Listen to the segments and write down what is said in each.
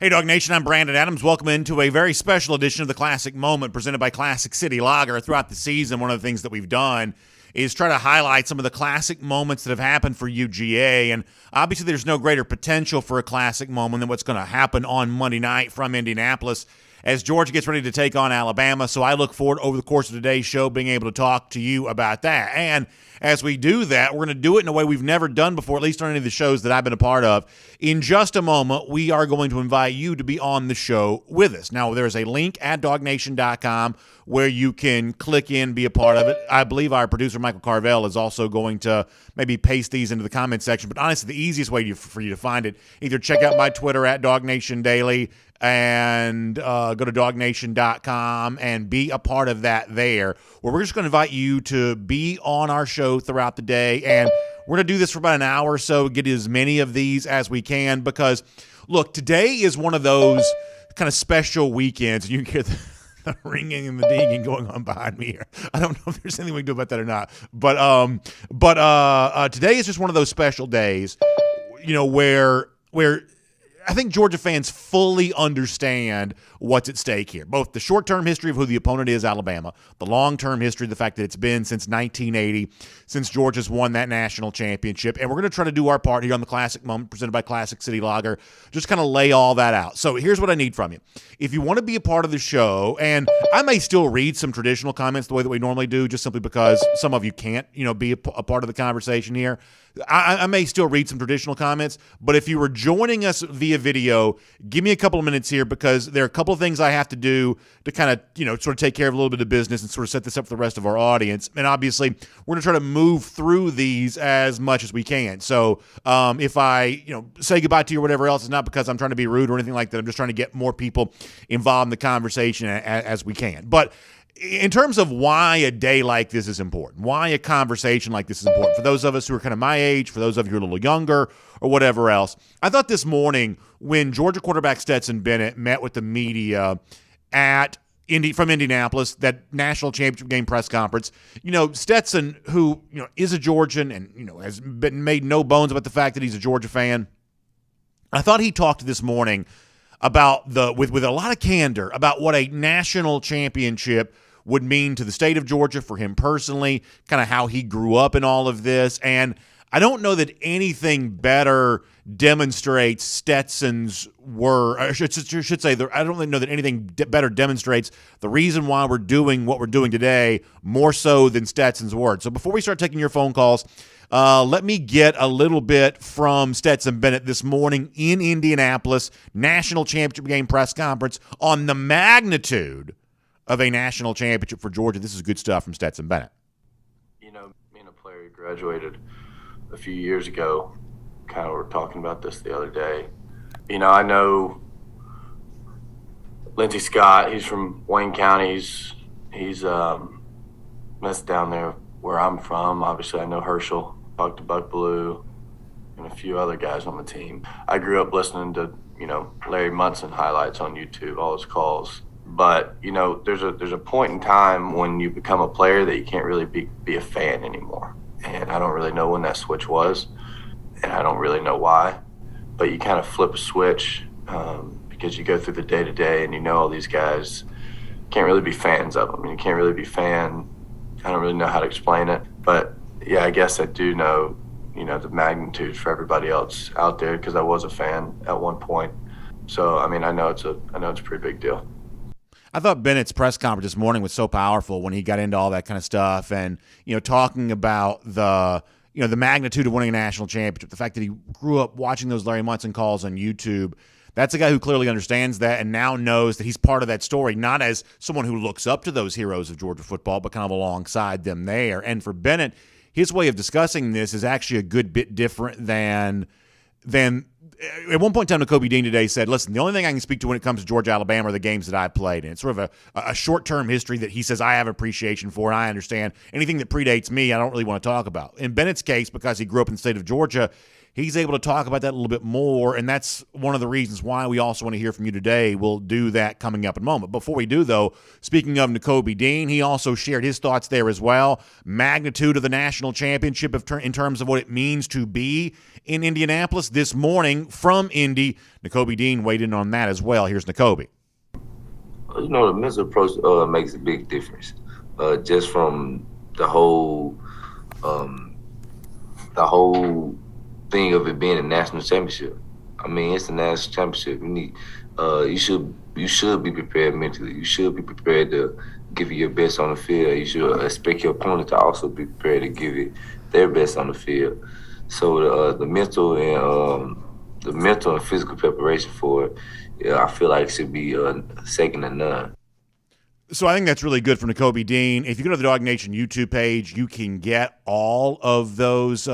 Hey, Dog Nation, I'm Brandon Adams. Welcome into a very special edition of the Classic Moment presented by Classic City Lager. Throughout the season, one of the things that we've done is try to highlight some of the classic moments that have happened for UGA. And obviously, there's no greater potential for a classic moment than what's going to happen on Monday night from Indianapolis as Georgia gets ready to take on Alabama. So I look forward over the course of today's show being able to talk to you about that. And as we do that, we're going to do it in a way we've never done before, at least on any of the shows that I've been a part of. In just a moment, we are going to invite you to be on the show with us. Now, there's a link at dognation.com where you can click in, be a part of it. I believe our producer, Michael Carvel, is also going to maybe paste these into the comment section. But honestly, the easiest way for you to find it, either check out my Twitter at DogNationDaily and go to dognation.com and be a part of that there, where we're just going to invite you to be on our show throughout the day. And we're going to do this for about an hour or so, get as many of these as we can, because, look, today is one of those kind of special weekends. And you can hear the ringing and the dinging going on behind me here. I don't know if there's anything we can do about that or not. But today is just one of those special days, you know, where I think Georgia fans fully understand what's at stake here. Both the short-term history of who the opponent is, Alabama, the long-term history, the fact that it's been since 1980, since Georgia's won that national championship. And we're going to try to do our part here on the Classic Moment presented by Classic City Lager, just kind of lay all that out. So here's what I need from you. If you want to be a part of the show, and I may still read some traditional comments the way that we normally do, just simply because some of you can't, be a part of the conversation here. I may still read some traditional comments, but if you were joining us via video, give me a couple of minutes here, because there are a couple of things I have to do to kind of, sort of take care of a little bit of business and sort of set this up for the rest of our audience. And obviously, we're going to try to move through these as much as we can. So if I, say goodbye to you or whatever else, it's not because I'm trying to be rude or anything like that. I'm just trying to get more people involved in the conversation as we can. But in terms of why a day like this is important, why a conversation like this is important, for those of us who are kind of my age, for those of you who are a little younger or whatever else, I thought this morning when Georgia quarterback Stetson Bennett met with the media at from Indianapolis, that national championship game press conference, Stetson, who is a Georgian and has been made no bones about the fact that he's a Georgia fan, I thought he talked this morning about with a lot of candor about what a national championship would mean to the state of Georgia, for him personally, kind of how he grew up in all of this. And I don't know that anything better demonstrates Stetson's word. I should say, I don't really know that anything better demonstrates the reason why we're doing what we're doing today more so than Stetson's word. So before we start taking your phone calls, let me get a little bit from Stetson Bennett this morning in Indianapolis, national championship game press conference on the magnitude of a national championship for Georgia. This is good stuff from Stetson Bennett. Me and a player who graduated a few years ago kind of were talking about this the other day. I know Lindsey Scott, he's from Wayne County. He's that's down there where I'm from. Obviously, I know Herschel, talked to Buck Blue, and a few other guys on the team. I grew up listening to, Larry Munson highlights on YouTube, all his calls. But, there's a point in time when you become a player that you can't really be a fan anymore. And I don't really know when that switch was, and I don't really know why. But you kind of flip a switch because you go through the day-to-day and all these guys, can't really be fans of them. You can't really be fan. I don't really know how to explain it. But, yeah, I guess I do know, the magnitude for everybody else out there, because I was a fan at one point. So, I know it's a pretty big deal. I thought Bennett's press conference this morning was so powerful when he got into all that kind of stuff and, talking about the magnitude of winning a national championship, the fact that he grew up watching those Larry Munson calls on YouTube. That's a guy who clearly understands that and now knows that he's part of that story, not as someone who looks up to those heroes of Georgia football, but kind of alongside them there. And for Bennett, his way of discussing this is actually a good bit different than at one point in time, Kirby Dean today said, listen, the only thing I can speak to when it comes to Georgia, Alabama are the games that I played. And it's sort of a short-term history that he says I have appreciation for and I understand. Anything that predates me, I don't really want to talk about. In Bennett's case, because he grew up in the state of Georgia, he's able to talk about that a little bit more, and that's one of the reasons why we also want to hear from you today. We'll do that coming up in a moment. Before we do, though, speaking of Kirby Dean, he also shared his thoughts there as well. Magnitude of the national championship in terms of what it means to be in Indianapolis. This morning, morning from Indy, Nakobe Dean weighed in on that as well. Here's Nakobe. The mental approach makes a big difference. Just from the whole thing of it being a national championship. I mean, it's a national championship. You should be prepared mentally. You should be prepared to give it your best on the field. You should expect your opponent to also be prepared to give it their best on the field. So the mental and physical preparation for it, I feel like it should be second to none. So I think that's really good from Nakobe Dean. If you go to the Dog Nation YouTube page, you can get all of those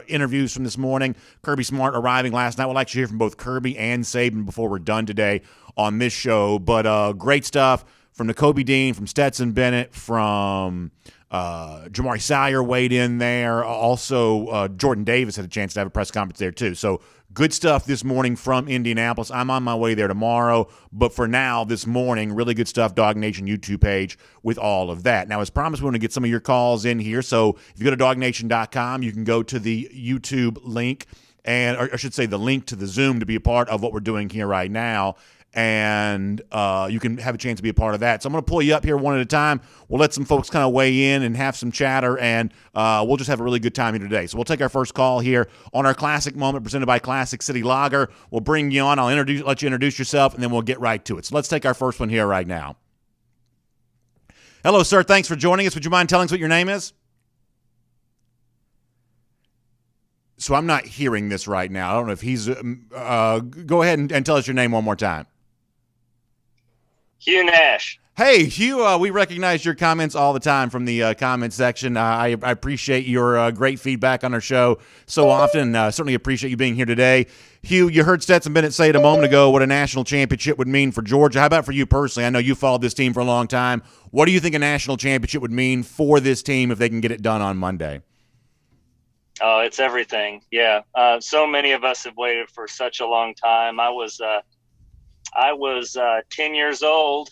interviews from this morning. Kirby Smart arriving last night. We'll actually hear from both Kirby and Saban before we're done today on this show. But great stuff from Nakobe Dean, from Stetson Bennett, from Jamari Salyer weighed in there. Also, Jordan Davis had a chance to have a press conference there too. So good stuff this morning from Indianapolis. I'm on my way there tomorrow. But for now, this morning, really good stuff, Dog Nation YouTube page with all of that. Now, as promised, we want to get some of your calls in here. So if you go to dognation.com, you can go to the YouTube link, or I should say the link to the Zoom to be a part of what we're doing here right now. And you can have a chance to be a part of that. So I'm going to pull you up here one at a time. We'll let some folks kind of weigh in and have some chatter, and we'll just have a really good time here today. So we'll take our first call here on our Classic Moment presented by Classic City Lager. We'll bring you on. I'll let you introduce yourself, and then we'll get right to it. So let's take our first one here right now. Hello, sir. Thanks for joining us. Would you mind telling us what your name is? So I'm not hearing this right now. I don't know if he's go ahead and tell us your name one more time. Hugh Nash. Hey, Hugh, we recognize your comments all the time from the comment section. I appreciate your great feedback on our show so often. Certainly appreciate you being here today. Hugh, you heard Stetson Bennett say it a moment ago what a national championship would mean for Georgia. How about for you personally? I know you followed this team for a long time. What do you think a national championship would mean for this team if they can get it done on Monday? Oh, it's everything. Yeah. So many of us have waited for such a long time. I was 10 years old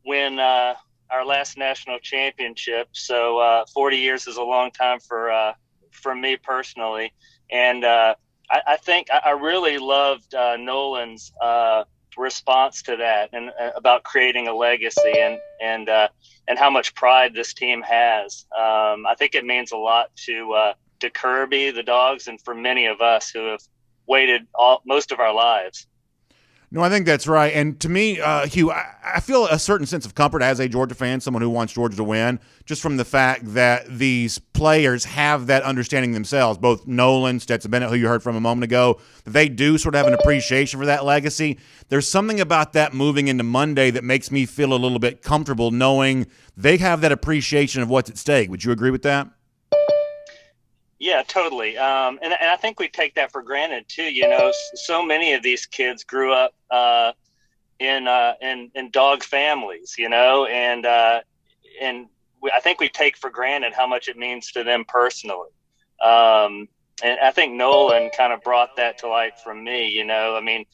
when our last national championship. So 40 years is a long time for me personally. And I think I really loved Nolan's response to that and about creating a legacy and how much pride this team has. I think it means a lot to Kirby, the Dogs, and for many of us who have waited most of our lives. No, I think that's right. And to me, Hugh, I feel a certain sense of comfort as a Georgia fan, someone who wants Georgia to win, just from the fact that these players have that understanding themselves, both Nolan, Stetson Bennett, who you heard from a moment ago, that they do sort of have an appreciation for that legacy. There's something about that moving into Monday that makes me feel a little bit comfortable knowing they have that appreciation of what's at stake. Would you agree with that? Yeah, totally. And I think we take that for granted too. So many of these kids grew up in dog families, and I think we take for granted how much it means to them personally. And I think Nolan kind of brought that to light for me. I mean,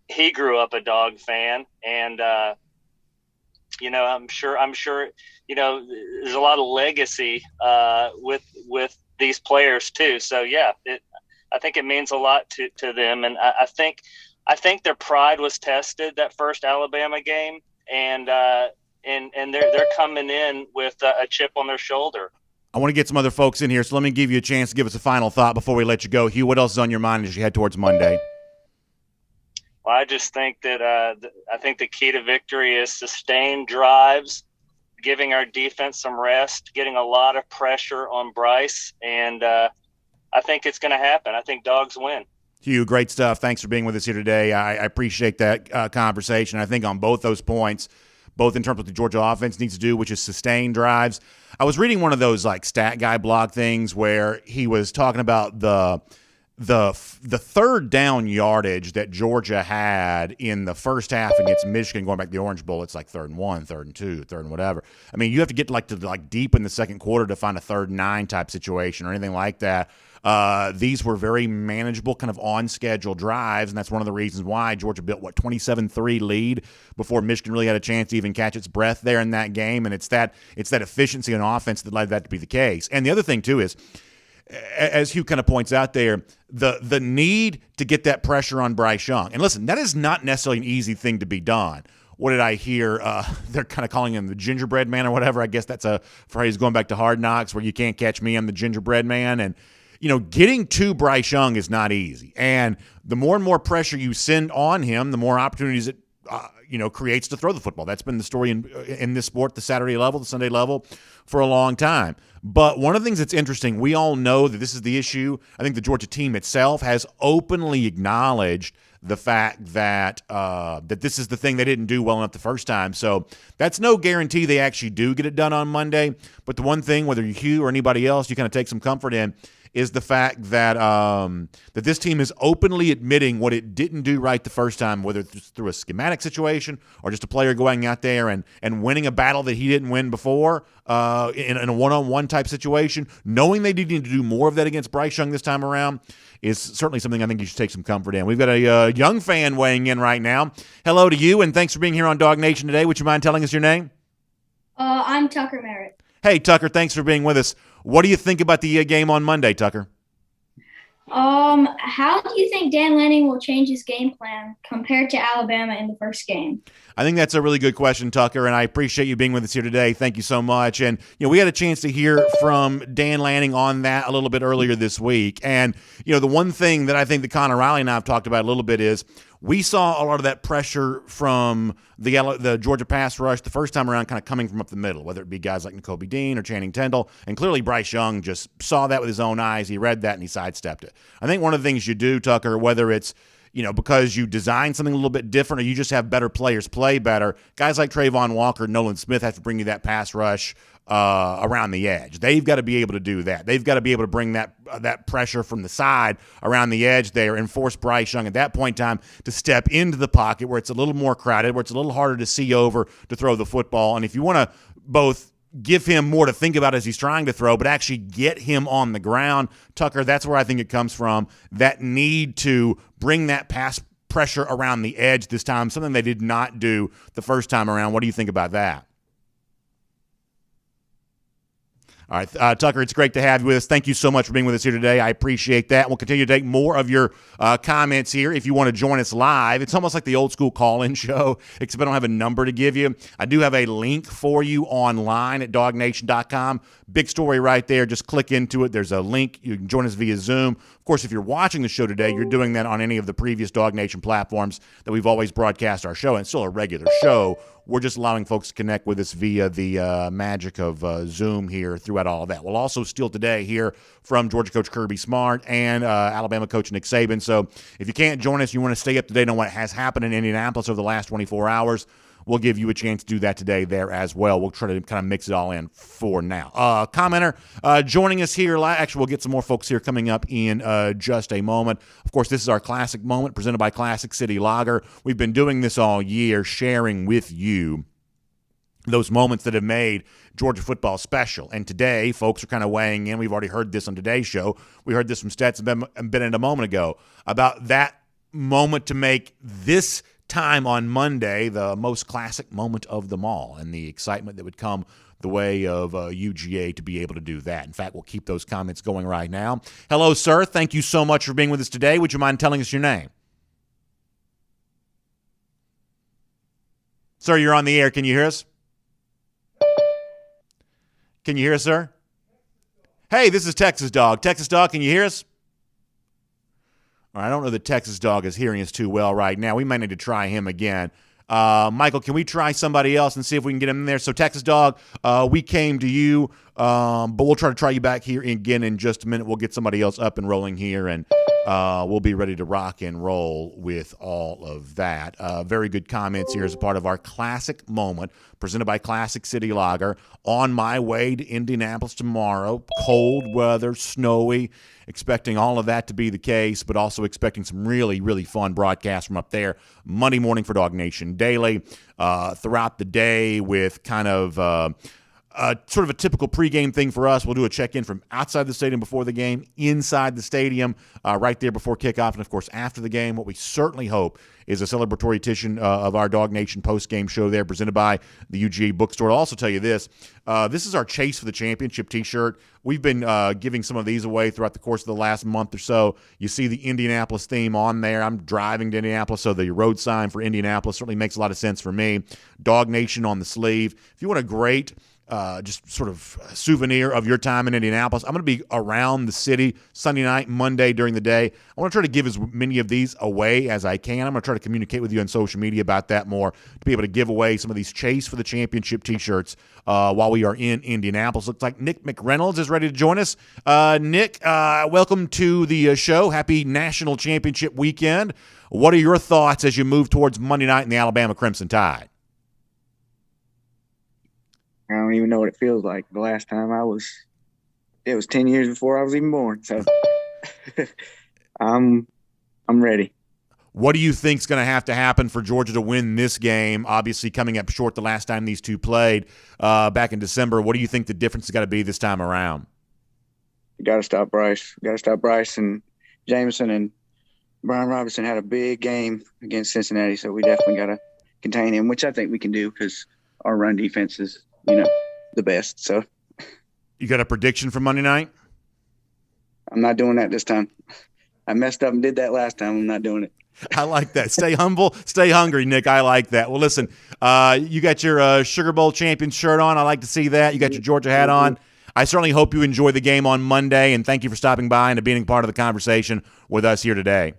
he grew up a Dog fan, and I'm sure there's a lot of legacy with these players too. So yeah, I think it means a lot to them, and I think their pride was tested that first Alabama game, and they're coming in with a chip on their shoulder. I want to get some other folks in here, so let me give you a chance to give us a final thought before we let you go. Hugh, what else is on your mind as you head towards Monday? Well, I just think that I think the key to victory is sustained drives, giving our defense some rest, getting a lot of pressure on Bryce, and I think it's going to happen. I think Dogs win. Hugh, great stuff. Thanks for being with us here today. I appreciate that conversation. I think on both those points, both in terms of what the Georgia offense needs to do, which is sustain drives. I was reading one of those like stat guy blog things where he was talking about the third down yardage that Georgia had in the first half against Michigan, going back to the Orange Bowl. It's like 3rd and 1, 3rd and 2, 3rd and whatever. I mean, you have to get to deep in the second quarter to find a 3rd and 9 type situation or anything like that. These were very manageable, kind of on-schedule drives, and that's one of the reasons why Georgia built, 27-3 lead before Michigan really had a chance to even catch its breath there in that game, and it's that efficiency on offense that led that to be the case. And the other thing, too, is as Hugh kind of points out there, the need to get that pressure on Bryce Young. And listen, that is not necessarily an easy thing to be done. What did I hear? They're kind of calling him the gingerbread man or whatever. I guess that's a phrase going back to Hard Knocks where you can't catch me, I'm the gingerbread man. And, getting to Bryce Young is not easy. And the more and more pressure you send on him, the more opportunities it creates to throw the football. That's been the story in this sport, the Saturday level, the Sunday level, for a long time. But one of the things that's interesting, we all know that this is the issue. I think the Georgia team itself has openly acknowledged the fact that that this is the thing they didn't do well enough the first time. So that's no guarantee they actually do get it done on Monday. But the one thing, whether you Hugh or anybody else, you kind of take some comfort in, is the fact that that this team is openly admitting what it didn't do right the first time, whether it's through a schematic situation or just a player going out there and winning a battle that he didn't win before in a one-on-one type situation. Knowing they need to do more of that against Bryce Young this time around is certainly something I think you should take some comfort in. We've got a young fan weighing in right now. Hello to you, and thanks for being here on Dog Nation today. Would you mind telling us your name? I'm Tucker Merritt. Hey, Tucker, thanks for being with us. What do you think about the game on Monday, Tucker? How do you think Dan Lanning will change his game plan compared to Alabama in the first game? I think that's a really good question, Tucker, and I appreciate you being with us here today. Thank you so much. And, we had a chance to hear from Dan Lanning on that a little bit earlier this week. And, the one thing that I think that Connor Riley and I have talked about a little bit is we saw a lot of that pressure from the Georgia pass rush the first time around kind of coming from up the middle, whether it be guys like Nakobe Dean or Channing Tindall. And clearly Bryce Young just saw that with his own eyes. He read that and he sidestepped it. I think one of the things you do, Tucker, whether it's because you design something a little bit different or you just have better players play better, guys like Trayvon Walker, Nolan Smith have to bring you that pass rush around the edge. They've got to be able to do that. They've got to be able to bring that pressure from the side around the edge there and force Bryce Young at that point in time to step into the pocket where it's a little more crowded, where it's a little harder to see over to throw the football. And if you want to both give him more to think about as he's trying to throw, but actually get him on the ground, Tucker, that's where I think it comes from, that need to bring that pass pressure around the edge this time, something they did not do the first time around. What do you think about that? All right, Tucker, it's great to have you with us. Thank you so much for being with us here today. I appreciate that. We'll continue to take more of your comments here if you want to join us live. It's almost like the old school call-in show, except I don't have a number to give you. I do have a link for you online at dognation.com. Big story right there. Just click into it. There's a link. You can join us via Zoom. Of course, if you're watching the show today, you're doing that on any of the previous Dog Nation platforms that we've always broadcast our show, and it's still a regular show. We're just allowing folks to connect with us via the magic of Zoom here throughout all of that. We'll also still today hear from Georgia coach Kirby Smart and Alabama coach Nick Saban. So if you can't join us, you want to stay up to date on what has happened in Indianapolis over the last 24 hours, we'll give you a chance to do that today there as well. We'll try to kind of mix it all in for now. Commenter joining us here. Actually, we'll get some more folks here coming up in just a moment. Of course, this is our Classic Moment presented by Classic City Lager. We've been doing this all year, sharing with you those moments that have made Georgia football special. And today, folks are kind of weighing in. We've already heard this on today's show. We heard this from Stetson Bennett a moment ago about that moment to make this time on Monday the most classic moment of them all, and the excitement that would come the way of UGA to be able to do that. In fact, we'll keep those comments going right now. Hello, sir. Thank you so much for being with us today. Would you mind telling us your name? Sir, you're on the air. Can you hear us? Can you hear us, sir? Hey, this is Texas Dog. Texas Dog, can you hear us? All right, I don't know that Texas Dog is hearing us too well right now. We might need to try him again. Michael, can we try somebody else and see if we can get him in there? So, Texas Dog, we came to you, but we'll try to try you back here again in just a minute. We'll get somebody else up and rolling here, and we'll be ready to rock and roll with all of that. Very good comments here as a part of our Classic Moment presented by Classic City Lager. On my way to Indianapolis tomorrow. Cold weather, snowy. Expecting all of that to be the case, but also expecting some really, really fun broadcasts from up there. Monday morning for Dog Nation Daily. Throughout the day with kind of sort of a typical pregame thing for us. We'll do a check-in from outside the stadium before the game, inside the stadium right there before kickoff, and, of course, after the game. What we certainly hope is a celebratory edition of our Dog Nation post-game show there presented by the UGA Bookstore. I'll also tell you this. This is our Chase for the Championship T-shirt. We've been giving some of these away throughout the course of the last month or so. You see the Indianapolis theme on there. I'm driving to Indianapolis, so the road sign for Indianapolis certainly makes a lot of sense for me. Dog Nation on the sleeve. If you want a great just sort of souvenir of your time in Indianapolis, I'm going to be around the city Sunday night, Monday during the day. I want to try to give as many of these away as I can. I'm going to try to communicate with you on social media about that more, to be able to give away some of these Chase for the Championship T-shirts while we are in Indianapolis. Looks like Nick McReynolds is ready to join us. Nick, welcome to the show. Happy National Championship weekend. What are your thoughts as you move towards Monday night in the Alabama Crimson Tide? I don't even know what it feels like. The last time it was 10 years before I was even born. So I'm ready. What do you think is going to have to happen for Georgia to win this game? Obviously coming up short the last time these two played back in December. What do you think the difference has got to be this time around? You got to stop Bryce. Got to stop Bryce, and Jameson and Brian Robinson had a big game against Cincinnati, so we definitely got to contain him, which I think we can do because our run defense is, the best. So you got a prediction for Monday night? I'm not doing that this time. I messed up and did that last time. I'm not doing it. I like that. Stay humble, stay hungry, Nick. I like that. Well, listen, you got your Sugar Bowl champion shirt on. I like to see that. You got your Georgia hat on. I certainly hope you enjoy the game on Monday, and thank you for stopping by and to being part of the conversation with us here today.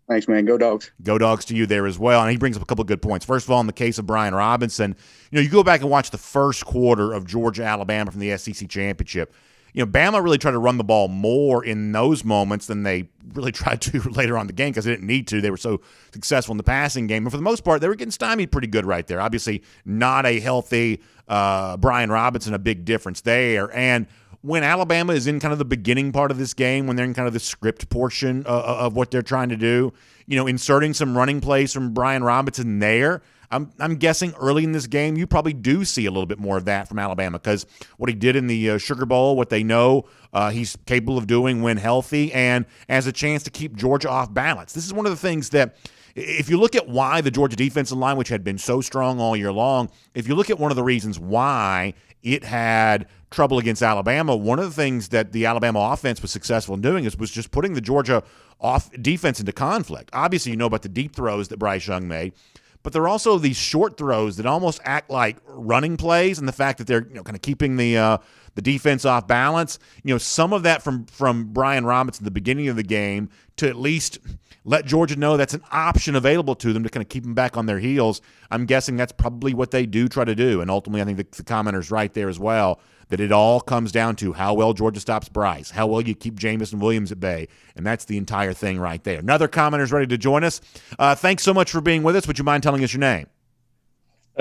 Thanks, man. Go Dogs. Go Dogs to you there as well. And he brings up a couple of good points. First of all, in the case of Brian Robinson, you go back and watch the first quarter of Georgia-Alabama from the SEC Championship. Bama really tried to run the ball more in those moments than they really tried to later on in the game because they didn't need to. They were so successful in the passing game. But for the most part, they were getting stymied pretty good right there. Obviously, not a healthy Brian Robinson, a big difference there. And when Alabama is in kind of the beginning part of this game, when they're in kind of the script portion of what they're trying to do, inserting some running plays from Brian Robinson there, I'm guessing early in this game you probably do see a little bit more of that from Alabama because what he did in the Sugar Bowl, what they know he's capable of doing when healthy, and as a chance to keep Georgia off balance. This is one of the things that, if you look at why the Georgia defensive line, which had been so strong all year long, if you look at one of the reasons why it had trouble against Alabama, one of the things that the Alabama offense was successful in doing was just putting the Georgia defense into conflict. Obviously, you know about the deep throws that Bryce Young made, but there are also these short throws that almost act like running plays, and the fact that they're kind of keeping the defense off balance. Some of that from Brian Robinson at the beginning of the game to at least let Georgia know that's an option available to them to kind of keep them back on their heels. I'm guessing that's probably what they do try to do, and ultimately I think the commenter's right there as well, that it all comes down to how well Georgia stops Bryce, how well you keep Jamison Williams at bay, and that's the entire thing right there. Another commenter's ready to join us. Thanks so much for being with us. Would you mind telling us your name?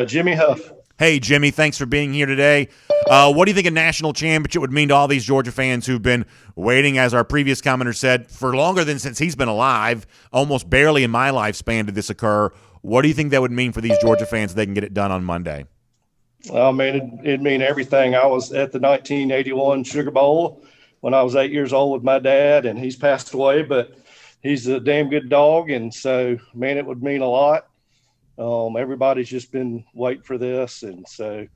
Jimmy Huff. Hey, Jimmy, thanks for being here today. What do you think a national championship would mean to all these Georgia fans who've been waiting, as our previous commenter said, for longer than since he's been alive? Almost barely in my lifespan did this occur. What do you think that would mean for these Georgia fans so they can get it done on Monday? Well, man, it'd mean everything. I was at the 1981 Sugar Bowl when I was 8 years old with my dad, and he's passed away, but he's a damn good dog, and so, man, it would mean a lot. Everybody's just been waiting for this, and so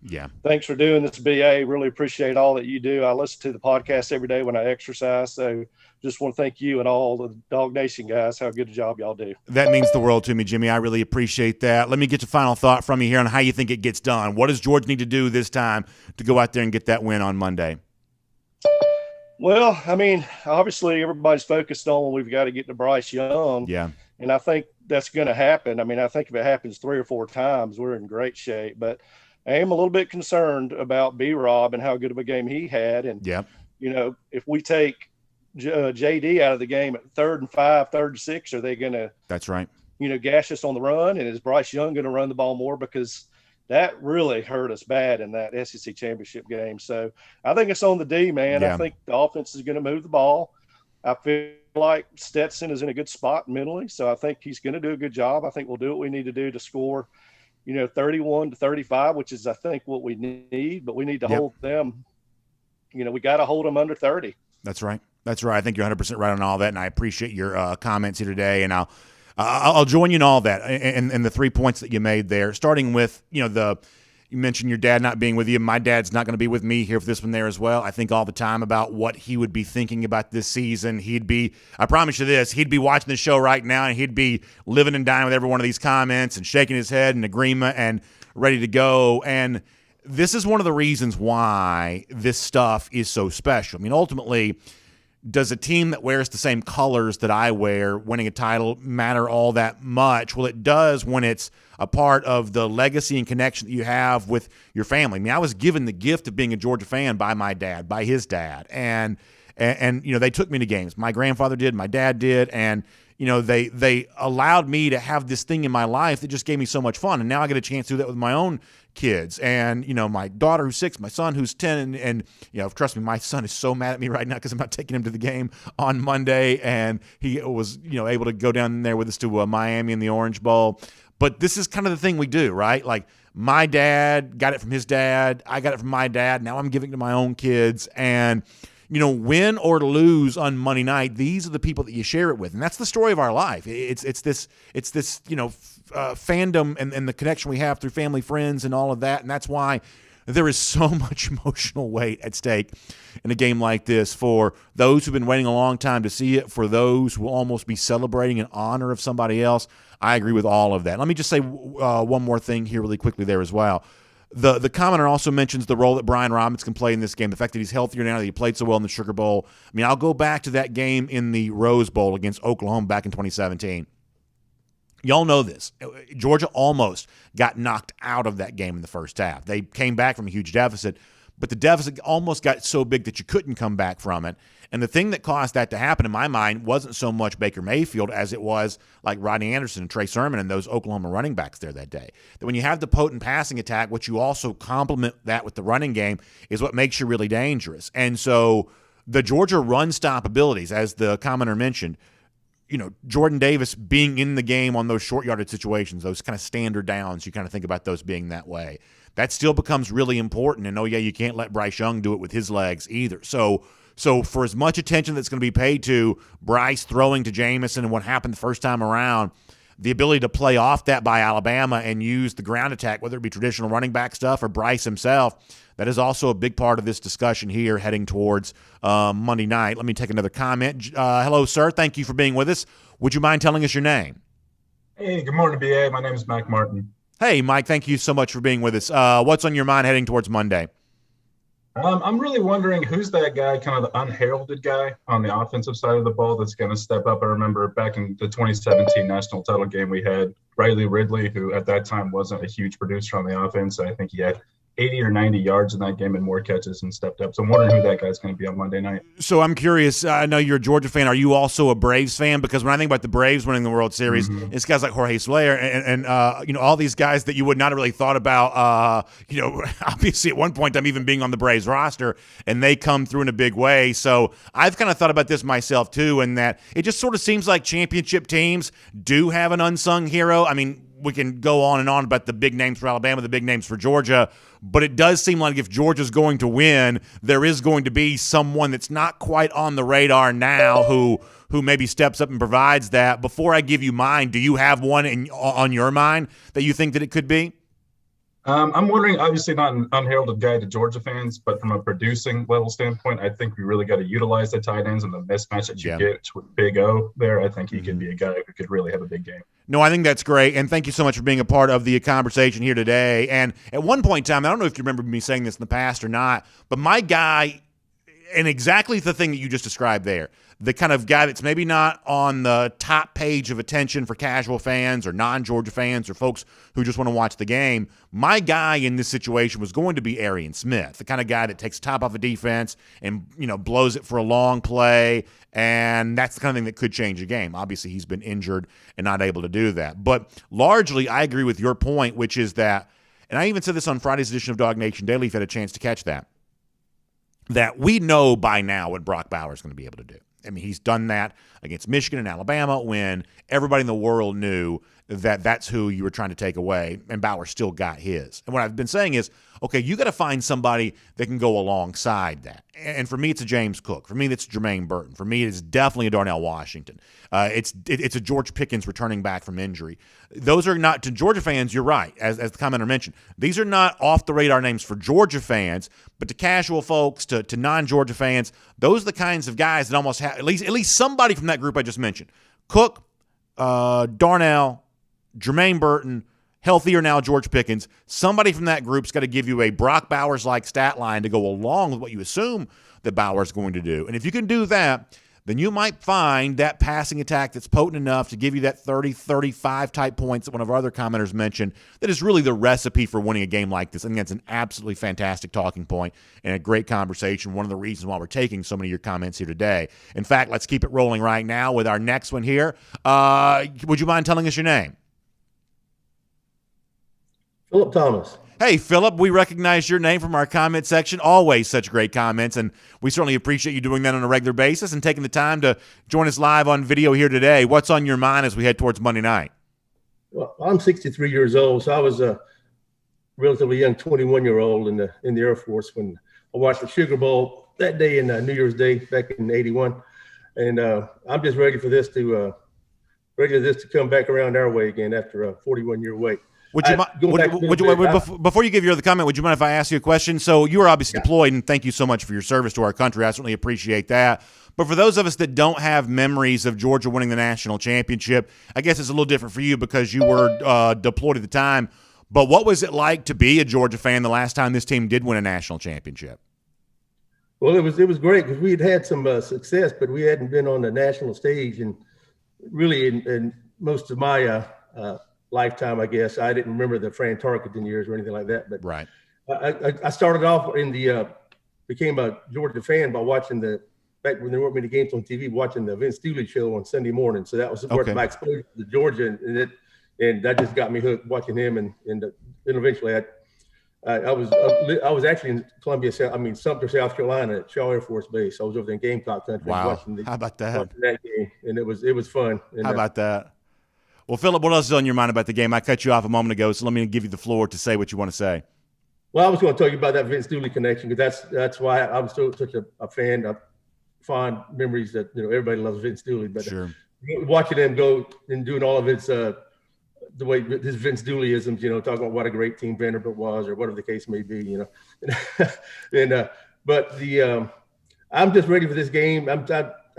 thanks for doing this, BA. Really appreciate all that you do. I listen to the podcast every day when I exercise, so just want to thank you and all the Dog Nation guys. How good a job y'all do. That means the world to me, Jimmy. I really appreciate that. Let me get your final thought from you here on how you think it gets done. What does Georgia need to do this time to go out there and get that win on Monday? Well, I mean, obviously everybody's focused on we've got to get to Bryce Young. Yeah. And I think that's going to happen. I mean, I think if it happens 3 or 4 times, we're in great shape. But I am a little bit concerned about B-Rob and how good of a game he had. And, if we take JD out of the game at 3rd and 5, 3rd and 6, are they going to – That's right. Gash us on the run? And is Bryce Young going to run the ball more? Because that really hurt us bad in that SEC championship game. So I think it's on the D, man. Yeah. I think the offense is going to move the ball. I feel like Stetson is in a good spot mentally, so I think he's going to do a good job. I think we'll do what we need to do to score 31-35, which is, I think, what we need, but we need to hold them. We got to hold them under 30. That's right. That's right. I think you're 100% right on all that, and I appreciate your comments here today. And I'll join you in all that and the 3 points that you made there, starting with, you mentioned your dad not being with you. My dad's not going to be with me here for this one there as well. I think all the time about what he would be thinking about this season. I promise you this, he'd be watching the show right now, and he'd be living and dying with every one of these comments and shaking his head in agreement and ready to go. And this is one of the reasons why this stuff is so special. I mean, ultimately, does a team that wears the same colors that I wear winning a title matter all that much? Well, it does when it's a part of the legacy and connection that you have with your family. I mean, I was given the gift of being a Georgia fan by my dad, by his dad, and they took me to games. My grandfather did, my dad did, and they allowed me to have this thing in my life that just gave me so much fun. And now I get a chance to do that with my own kids. And, my daughter who's 6, my son who's 10, and trust me, my son is so mad at me right now because I'm not taking him to the game on Monday. And he was, able to go down there with us to Miami in the Orange Bowl. But this is kind of the thing we do, right? Like, my dad got it from his dad. I got it from my dad. Now I'm giving it to my own kids. And, win or lose on Monday night, these are the people that you share it with. And that's the story of our life. It's this fandom and the connection we have through family, friends, and all of that. And that's why there is so much emotional weight at stake in a game like this for those who've been waiting a long time to see it, for those who will almost be celebrating in honor of somebody else. I agree with all of that. Let me just say one more thing here really quickly there as well. The commenter also mentions the role that Brian Robinson can play in this game, the fact that he's healthier now, that he played so well in the Sugar Bowl. I mean, I'll go back to that game in the Rose Bowl against Oklahoma back in 2017. Y'all know this. Georgia almost got knocked out of that game in the first half. They came back from a huge deficit, but the deficit almost got so big that you couldn't come back from it. And the thing that caused that to happen, in my mind, wasn't so much Baker Mayfield as it was like Rodney Anderson and Trey Sermon and those Oklahoma running backs there that day. That when you have the potent passing attack, what you also complement that with the running game is what makes you really dangerous. And so the Georgia run stop abilities, as the commenter mentioned, Jordan Davis being in the game on those short yardage situations, those kind of standard downs, you kind of think about those being that way. That still becomes really important. And, you can't let Bryce Young do it with his legs either. So for as much attention that's going to be paid to Bryce throwing to Jamison and what happened the first time around, the ability to play off that by Alabama and use the ground attack, whether it be traditional running back stuff or Bryce himself, that is also a big part of this discussion here heading towards Monday night. Let me take another comment. Hello, sir. Thank you for being with us. Would you mind telling us your name? Hey, good morning, BA. My name is Mike Martin. Hey, Mike. Thank you so much for being with us. What's on your mind heading towards Monday? I'm really wondering who's that guy, kind of the unheralded guy on the offensive side of the ball that's going to step up. I remember back in the 2017 national title game, we had Riley Ridley, who at that time wasn't a huge producer on the offense. I think he had 80 or 90 yards in that game and more catches and stepped up. So I'm wondering who that guy's going to be on Monday night. So I'm curious. I know you're a Georgia fan. Are you also a Braves fan? Because when I think about the Braves winning the World Series, it's guys like Jorge Soler and all these guys that you would not have really thought about, obviously at one point I'm even being on the Braves roster, and they come through in a big way. So I've kind of thought about this myself too, and that it just sort of seems like championship teams do have an unsung hero. I mean, we can go on and on about the big names for Alabama, the big names for Georgia, but it does seem like if Georgia's going to win, there is going to be someone that's not quite on the radar now who maybe steps up and provides that. Before I give you mine, do you have one on your mind that you think that it could be? I'm wondering, obviously not an unheralded guy to Georgia fans, but from a producing level standpoint, I think we really got to utilize the tight ends and the mismatch that you get with Big O there. I think he could be a guy who could really have a big game. No, I think that's great, and thank you so much for being a part of the conversation here today. And at one point in time, I don't know if you remember me saying this in the past or not, but my guy, and exactly the thing that you just described there, the kind of guy that's maybe not on the top page of attention for casual fans or non-Georgia fans or folks who just want to watch the game, my guy in this situation was going to be Arian Smith, the kind of guy that takes the top off a defense and blows it for a long play, and that's the kind of thing that could change a game. Obviously, he's been injured and not able to do that. But largely, I agree with your point, which is that, and I even said this on Friday's edition of Dog Nation Daily if you had a chance to catch that we know by now what Brock Bowers is going to be able to do. I mean, he's done that against Michigan and Alabama when everybody in the world knew that that's who you were trying to take away, and Bauer still got his. And what I've been saying is, okay, you got to find somebody that can go alongside that. And for me, it's a James Cook. For me, it's Jermaine Burton. For me, it's definitely a Darnell Washington. It's a George Pickens returning back from injury. Those are not, to Georgia fans, you're right, as the commenter mentioned, these are not off-the-radar names for Georgia fans, but to casual folks, to non-Georgia fans, those are the kinds of guys that almost have, at least somebody from that group I just mentioned. Cook, Darnell, Jermaine Burton, healthier now George Pickens. Somebody from that group's got to give you a Brock Bowers-like stat line to go along with what you assume that Bauer's going to do. And if you can do that, then you might find that passing attack that's potent enough to give you that 30, 35 type points that one of our other commenters mentioned that is really the recipe for winning a game like this. I think that's an absolutely fantastic talking point and a great conversation. One of the reasons why we're taking so many of your comments here today. In fact, let's keep it rolling right now with our next one here. Would you mind telling us your name? Philip Thomas. Hey, Philip, we recognize your name from our comment section. Always such great comments, and we certainly appreciate you doing that on a regular basis and taking the time to join us live on video here today. What's on your mind as we head towards Monday night? Well, I'm 63 years old, so I was a relatively young 21-year-old in the Air Force when I watched the Sugar Bowl that day in New Year's Day back in '81, and I'm just ready for this to come back around our way again after a 41-year wait. Before you give your other comment, would you mind if I ask you a question? So you were obviously deployed, and thank you so much for your service to our country. I certainly appreciate that. But for those of us that don't have memories of Georgia winning the national championship, I guess it's a little different for you because you were deployed at the time. But what was it like to be a Georgia fan the last time this team did win a national championship? Well, it was great because we had some success, but we hadn't been on the national stage, and really in most of my lifetime, I guess. I didn't remember the Fran Tarkenton years or anything like that, but right. I started off became a Georgia fan by watching back when there weren't many games on TV, watching the Vince Dooley show on Sunday morning. So that was my exposure to Georgia, and that just got me hooked watching him. And eventually I was actually in Sumter, South Carolina at Shaw Air Force Base. I was over there in Gamecock country. Wow. How about that? Watching that game, and it was fun. And, how about that? Well, Philip, what else is on your mind about the game? I cut you off a moment ago, so let me give you the floor to say what you want to say. Well, I was going to tell you about that Vince Dooley connection because that's why I was such a fan of fond memories that everybody loves Vince Dooley. But sure. Watching him go and doing all of his the way his Vince Dooleyisms, talking about what a great team Vanderbilt was or whatever the case may be, I'm just ready for this game. I've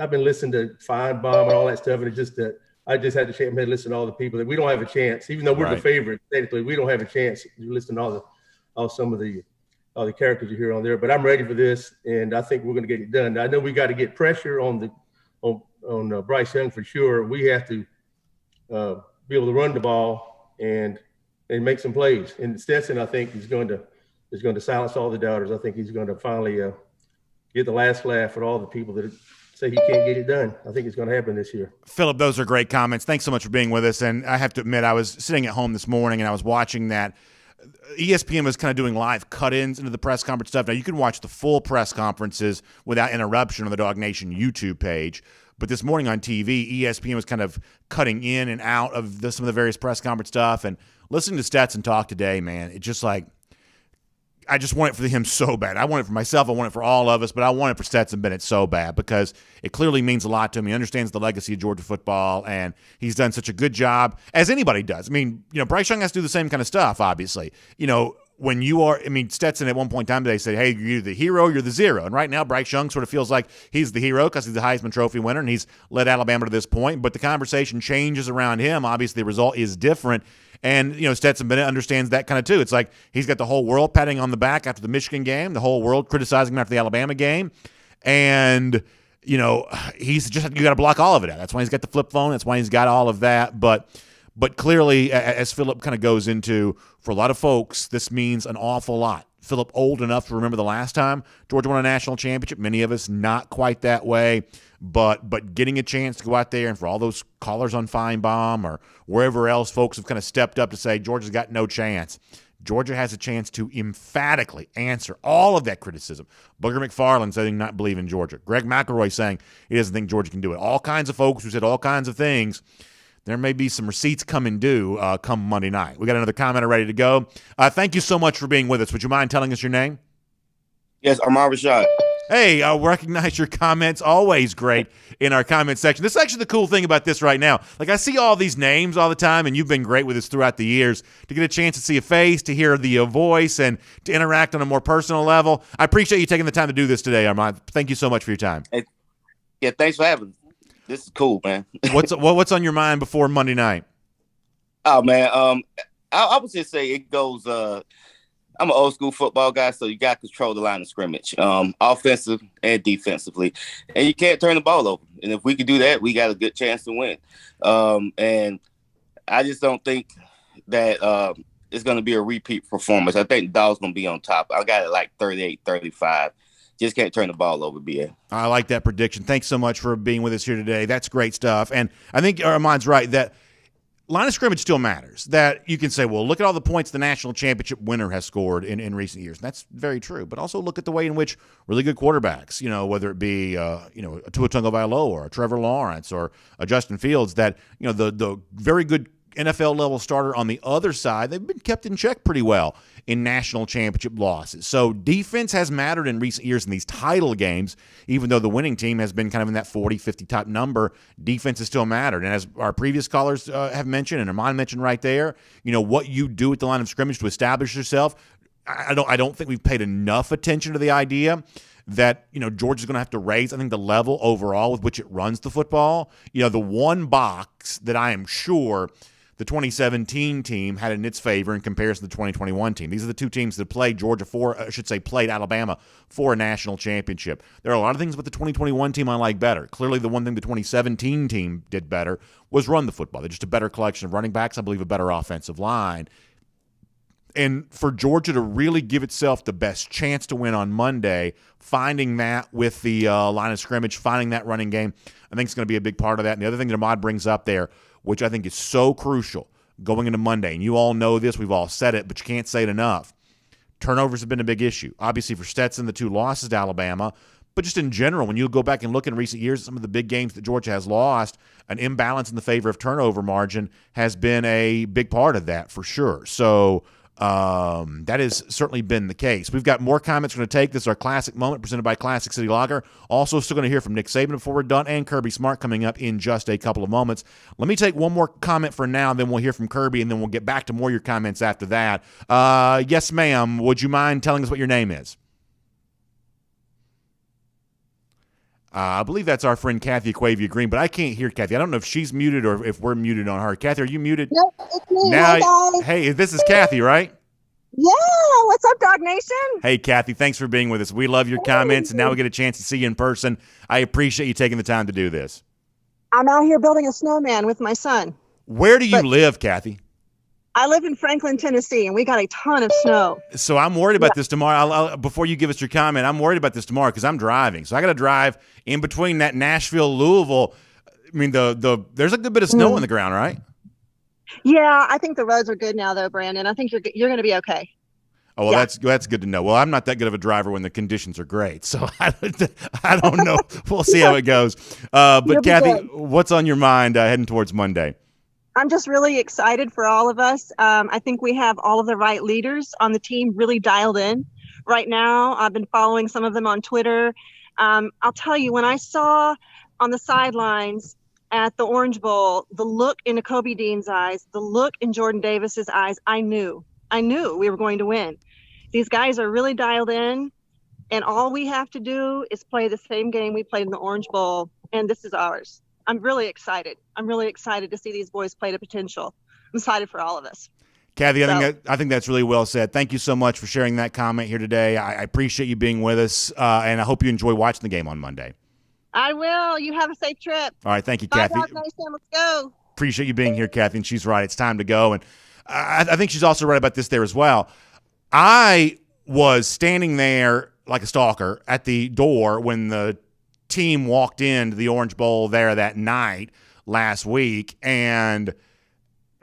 been listening to Feinbaum and all that stuff, and it's just that. I just had to shake my head, listen to all the people that we don't have a chance, even though we're the favorite. Technically, we don't have a chance. You listen to some of the characters you hear on there, but I'm ready for this, and I think we're going to get it done. I know we got to get pressure on Bryce Young for sure. We have to be able to run the ball and make some plays. And Stetson, I think, is going to silence all the doubters. I think he's going to finally get the last laugh at all the people that say he can't get it done. I think it's going to happen this year. Philip, those are great comments. Thanks so much for being with us. And I have to admit, I was sitting at home this morning and I was watching that. ESPN was kind of doing live cut-ins into the press conference stuff. Now, you can watch the full press conferences without interruption on the Dog Nation YouTube page. But this morning on TV, ESPN was kind of cutting in and out of some of the various press conference stuff. And listening to Stetson talk today, man, it's just like, I just want it for him so bad. I want it for myself. I want it for all of us, but I want it for Stetson Bennett so bad because it clearly means a lot to him. He understands the legacy of Georgia football, and he's done such a good job, as anybody does. I mean, Bryce Young has to do the same kind of stuff, obviously. When you are, Stetson at one point in time today said, hey, you're either the hero, you're the zero. And right now, Bryce Young sort of feels like he's the hero because he's the Heisman Trophy winner, and he's led Alabama to this point. But the conversation changes around him. Obviously, the result is different. And, Stetson Bennett understands that kind of too. It's like he's got the whole world patting on the back after the Michigan game, the whole world criticizing him after the Alabama game. And, he's just, you got to block all of it out. That's why he's got the flip phone. That's why he's got all of that. But clearly, as Philip kind of goes into, for a lot of folks, this means an awful lot. Philip, old enough to remember the last time Georgia won a national championship. Many of us not quite that way, but getting a chance to go out there and for all those callers on Feinbaum or wherever else folks have kind of stepped up to say Georgia's got no chance. Georgia has a chance to emphatically answer all of that criticism. Booger McFarland saying not believe in Georgia. Greg McElroy saying he doesn't think Georgia can do it. All kinds of folks who said all kinds of things. There may be some receipts coming due come Monday night. We got another commenter ready to go. Thank you so much for being with us. Would you mind telling us your name? Yes, Amar Rashad. Hey, I recognize your comments. Always great in our comment section. This is actually the cool thing about this right now. Like, I see all these names all the time, and you've been great with us throughout the years to get a chance to see a face, to hear the voice, and to interact on a more personal level. I appreciate you taking the time to do this today, Armand. Thank you so much for your time. Hey, yeah, thanks for having me. This is cool, man. What's on your mind before Monday night? Oh, man. I would just say it goes I'm an old school football guy, so you got to control the line of scrimmage, offensive and defensively, and you can't turn the ball over. And if we can do that, we got a good chance to win. And I just don't think that it's going to be a repeat performance. I think the Dogs going to be on top. I got it like 38-35. Just can't turn the ball over, BA. I like that prediction. Thanks so much for being with us here today. That's great stuff. And I think Armand's right that line of scrimmage still matters. That you can say, well, look at all the points the national championship winner has scored in recent years. And that's very true. But also look at the way in which really good quarterbacks, whether it be a Tua Tagovailoa or a Trevor Lawrence or a Justin Fields, that the very good NFL level starter on the other side, they've been kept in check pretty well in national championship losses. So defense has mattered in recent years in these title games, even though the winning team has been kind of in that 40-50 type number. Defense has still mattered. And as our previous callers have mentioned, and Armand mentioned right there, what you do at the line of scrimmage to establish yourself, I don't think we've paid enough attention to the idea that, Georgia's going to have to raise, I think, the level overall with which it runs the football. The one box that I am sure the 2017 team had in its favor in comparison to the 2021 team. These are the two teams that played played Alabama for a national championship. There are a lot of things about the 2021 team I like better. Clearly, the one thing the 2017 team did better was run the football. They're just a better collection of running backs, I believe a better offensive line. And for Georgia to really give itself the best chance to win on Monday, finding that with the line of scrimmage, finding that running game, I think it's going to be a big part of that. And the other thing that Ahmad brings up there, which I think is so crucial going into Monday, and you all know this, we've all said it, but you can't say it enough. Turnovers have been a big issue. Obviously for Stetson, the 2 losses to Alabama, but just in general, when you go back and look in recent years at some of the big games that Georgia has lost, an imbalance in the favor of turnover margin has been a big part of that for sure. So that has certainly been the case. We've got more comments we're going to take. This is our Classic Moment presented by Classic City Lager. Also still going to hear from Nick Saban before we're done, and Kirby Smart coming up in just a couple of moments. Let me take one more comment for now, and then we'll hear from Kirby, and then we'll get back to more of your comments after that. Yes, ma'am. Would you mind telling us what your name is? I believe that's our friend Kathy Aquavia Green, but I can't hear Kathy. I don't know if she's muted or if we're muted on her. Kathy, are you muted? Nope, it's me. Now, Hi, guys. hey, this is Kathy, right? Yeah, what's up, Dog Nation? Hey, Kathy, thanks for being with us. We love your comments, and now we get a chance to see you in person. I appreciate you taking the time to do this. I'm out here building a snowman with my son. Where do you live, Kathy? I live in Franklin, Tennessee, and we got a ton of snow. So I'm worried about this tomorrow. Before you give us your comment, I'm worried about this tomorrow because I'm driving. So I got to drive in between that Nashville, Louisville. I mean, there's a good bit of snow on the ground, right? Yeah, I think the roads are good now, though, Brandon. I think you're going to be okay. Oh, well, yeah. That's good to know. Well, I'm not that good of a driver when the conditions are great, so I don't know. We'll see how it goes. But Kathy, what's on your mind heading towards Monday? I'm just really excited for all of us. I think we have all of the right leaders on the team really dialed in right now. I've been following some of them on Twitter. I'll tell you, when I saw on the sidelines at the Orange Bowl, the look in Kobe Dean's eyes, the look in Jordan Davis's eyes, I knew we were going to win. These guys are really dialed in, and all we have to do is play the same game we played in the Orange Bowl, and this is ours. I'm really excited. I'm really excited to see these boys play to potential. I'm excited for all of us. Kathy, I think that's really well said. Thank you so much for sharing that comment here today. I appreciate you being with us, and I hope you enjoy watching the game on Monday. I will. You have a safe trip. All right. Thank you, Bye, Kathy. Dog Nation. Let's go. Appreciate you being here, Kathy, and she's right. It's time to go. And I think she's also right about this there as well. I was standing there like a stalker at the door when the team walked into the Orange Bowl there that night last week, and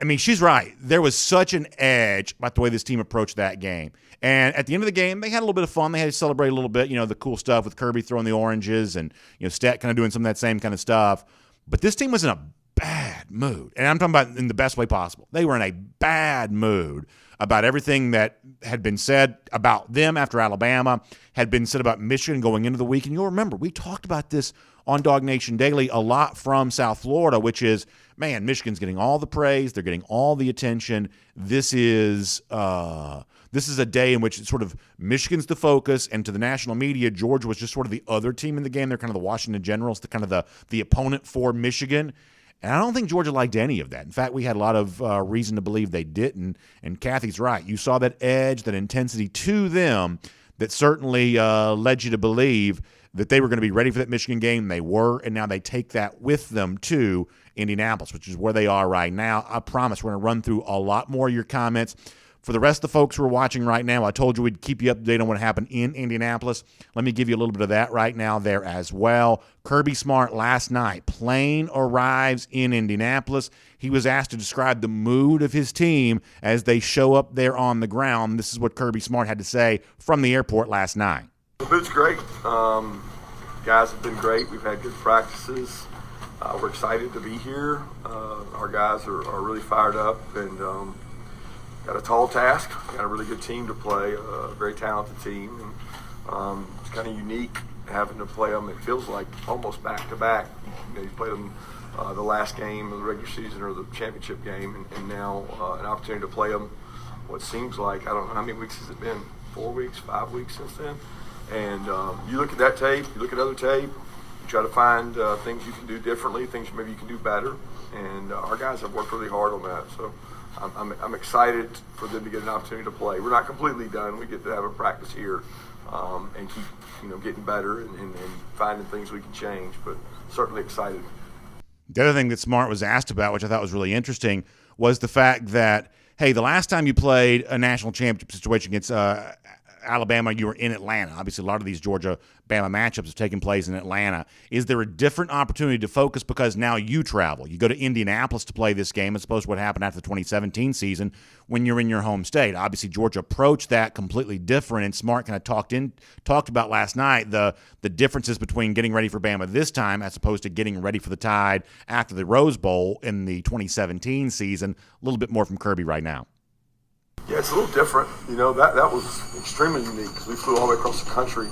I mean, she's right. There was such an edge about the way this team approached that game. And at the end of the game, they had a little bit of fun. They had to celebrate a little bit, the cool stuff with Kirby throwing the oranges and, Stet kind of doing some of that same kind of stuff. But this team was in a bad mood. And I'm talking about in the best way possible. They were in a bad mood about everything that had been said about them after Alabama, had been said about Michigan going into the week. And you'll remember, we talked about this on Dog Nation Daily a lot from South Florida, which is, man, Michigan's getting all the praise. They're getting all the attention. This is a day in which it's sort of Michigan's the focus, and to the national media, Georgia was just sort of the other team in the game. They're kind of the Washington Generals, the kind of the opponent for Michigan. And I don't think Georgia liked any of that. In fact, we had a lot of reason to believe they didn't. And Kathy's right. You saw that edge, that intensity to them that certainly led you to believe that they were going to be ready for that Michigan game. They were, and now they take that with them to Indianapolis, which is where they are right now. I promise we're going to run through a lot more of your comments. For the rest of the folks who are watching right now, I told you we'd keep you up to date on what happened in Indianapolis. Let me give you a little bit of that right now there as well. Kirby Smart last night, plane arrives in Indianapolis. He was asked to describe the mood of his team as they show up there on the ground. This is what Kirby Smart had to say from the airport last night. The mood's great. Guys have been great. We've had good practices. We're excited to be here. Our guys are really fired up and got a tall task. Got a really good team to play, a very talented team. And, it's kind of unique having to play them. It feels like almost back to back. You played them the last game of the regular season or the championship game, and now an opportunity to play them. What seems like, I don't know how many weeks has it been? 4 weeks, 5 weeks since then. And you look at that tape, you look at other tape, you try to find things you can do differently, things maybe you can do better. And our guys have worked really hard on that. So I'm excited for them to get an opportunity to play. We're not completely done. We get to have a practice here and keep getting better and finding things we can change, but certainly excited. The other thing that Smart was asked about, which I thought was really interesting, was the fact that, hey, the last time you played a national championship situation against Alabama, you were in Atlanta. Obviously, a lot of these Georgia-Bama matchups have taken place in Atlanta. Is there a different opportunity to focus because now you travel? You go to Indianapolis to play this game as opposed to what happened after the 2017 season when you're in your home state. Obviously, Georgia approached that completely different, and Smart kind of talked about last night the differences between getting ready for Bama this time as opposed to getting ready for the Tide after the Rose Bowl in the 2017 season. A little bit more from Kirby right now. Yeah, it's a little different. That was extremely unique because we flew all the way across the country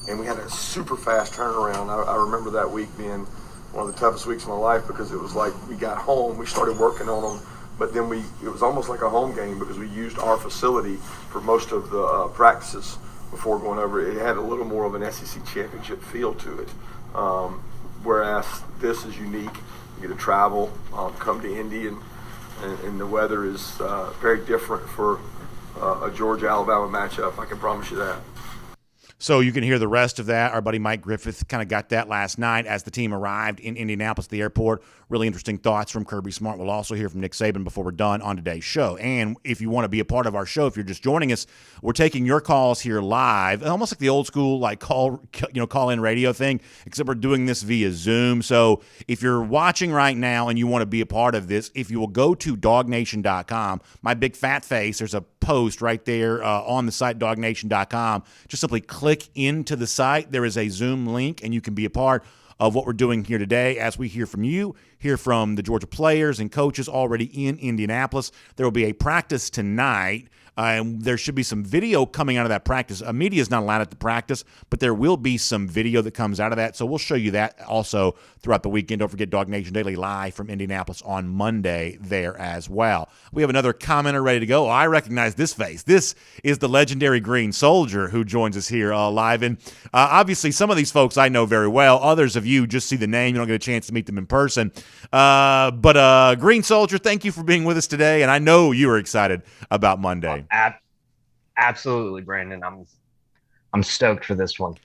and we had a super fast turnaround. I remember that week being one of the toughest weeks of my life because it was like we got home, we started working on them, but then it was almost like a home game because we used our facility for most of the practices before going over. It had a little more of an SEC championship feel to it, whereas this is unique. You get to travel, come to Indy, and the weather is very different for a Georgia-Alabama matchup. I can promise you that. So you can hear the rest of that. Our buddy Mike Griffith kind of got that last night as the team arrived in Indianapolis at the airport. Really interesting thoughts from Kirby Smart. We'll also hear from Nick Saban before we're done on today's show. And if you want to be a part of our show, if you're just joining us, we're taking your calls here live, almost like the old school call-in radio thing, except we're doing this via Zoom. So if you're watching right now and you want to be a part of this, if you will go to dognation.com, my big fat face, there's a post right there on the site, dognation.com. Just simply click into the site. There is a Zoom link, and you can be a part of what we're doing here today as we hear from you, hear from the Georgia players and coaches already in Indianapolis. There will be a practice tonight. And there should be some video coming out of that practice. Media is not allowed at the practice, but there will be some video that comes out of that. So we'll show you that also throughout the weekend. Don't forget Dog Nation Daily live from Indianapolis on Monday there as well. We have another commenter ready to go. I recognize this face. This is the legendary Green Soldier who joins us here live. And obviously some of these folks I know very well. Others of you just see the name. You don't get a chance to meet them in person. But Green Soldier, thank you for being with us today. And I know you are excited about Monday. Absolutely, Brandon. I'm stoked for this one.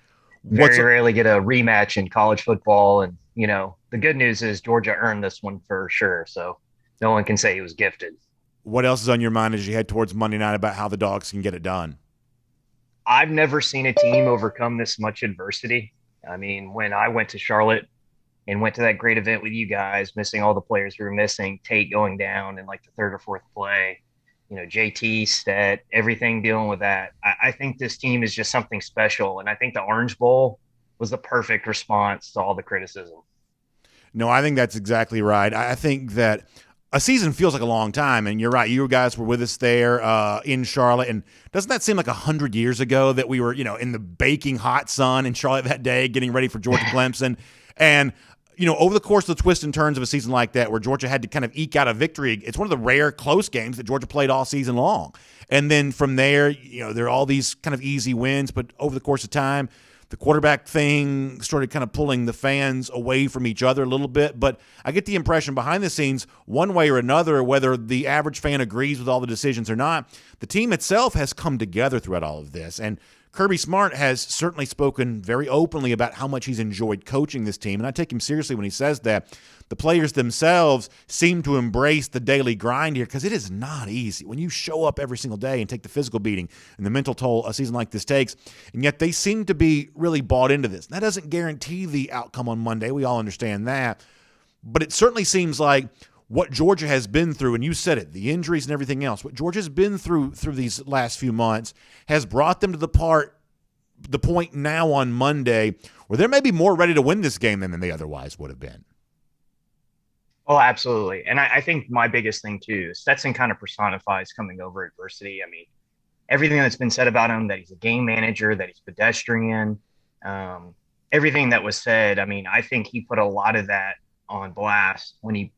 Very rarely get a rematch in college football, and the good news is Georgia earned this one for sure. So no one can say he was gifted. What else is on your mind as you head towards Monday night about how the Dogs can get it done? I've never seen a team overcome this much adversity. I mean, when I went to Charlotte and went to that great event with you guys, missing all the players we were missing, Tate going down in like the third or fourth play, JT, Stet, everything dealing with that. I think this team is just something special. And I think the Orange Bowl was the perfect response to all the criticism. No, I think that's exactly right. I think that a season feels like a long time, and you're right. You guys were with us there in Charlotte, and doesn't that seem like 100 years ago that we were, in the baking hot sun in Charlotte that day, getting ready for Georgia Clemson? And over the course of the twists and turns of a season like that, where Georgia had to kind of eke out a victory, it's one of the rare close games that Georgia played all season long. And then from there, there are all these kind of easy wins, but over the course of time, the quarterback thing started kind of pulling the fans away from each other a little bit. But I get the impression behind the scenes, one way or another, whether the average fan agrees with all the decisions or not, the team itself has come together throughout all of this. And Kirby Smart has certainly spoken very openly about how much he's enjoyed coaching this team, and I take him seriously when he says that. The players themselves seem to embrace the daily grind here because it is not easy. When you show up every single day and take the physical beating and the mental toll a season like this takes, and yet they seem to be really bought into this. That doesn't guarantee the outcome on Monday. We all understand that. But it certainly seems like what Georgia has been through, and you said it, the injuries and everything else, what Georgia's been through these last few months has brought them to the point now on Monday where they're maybe more ready to win this game than they otherwise would have been. Oh, absolutely. And I think my biggest thing, too, Stetson kind of personifies coming over adversity. I mean, everything that's been said about him, that he's a game manager, that he's pedestrian, everything that was said, I mean, I think he put a lot of that on blast when he,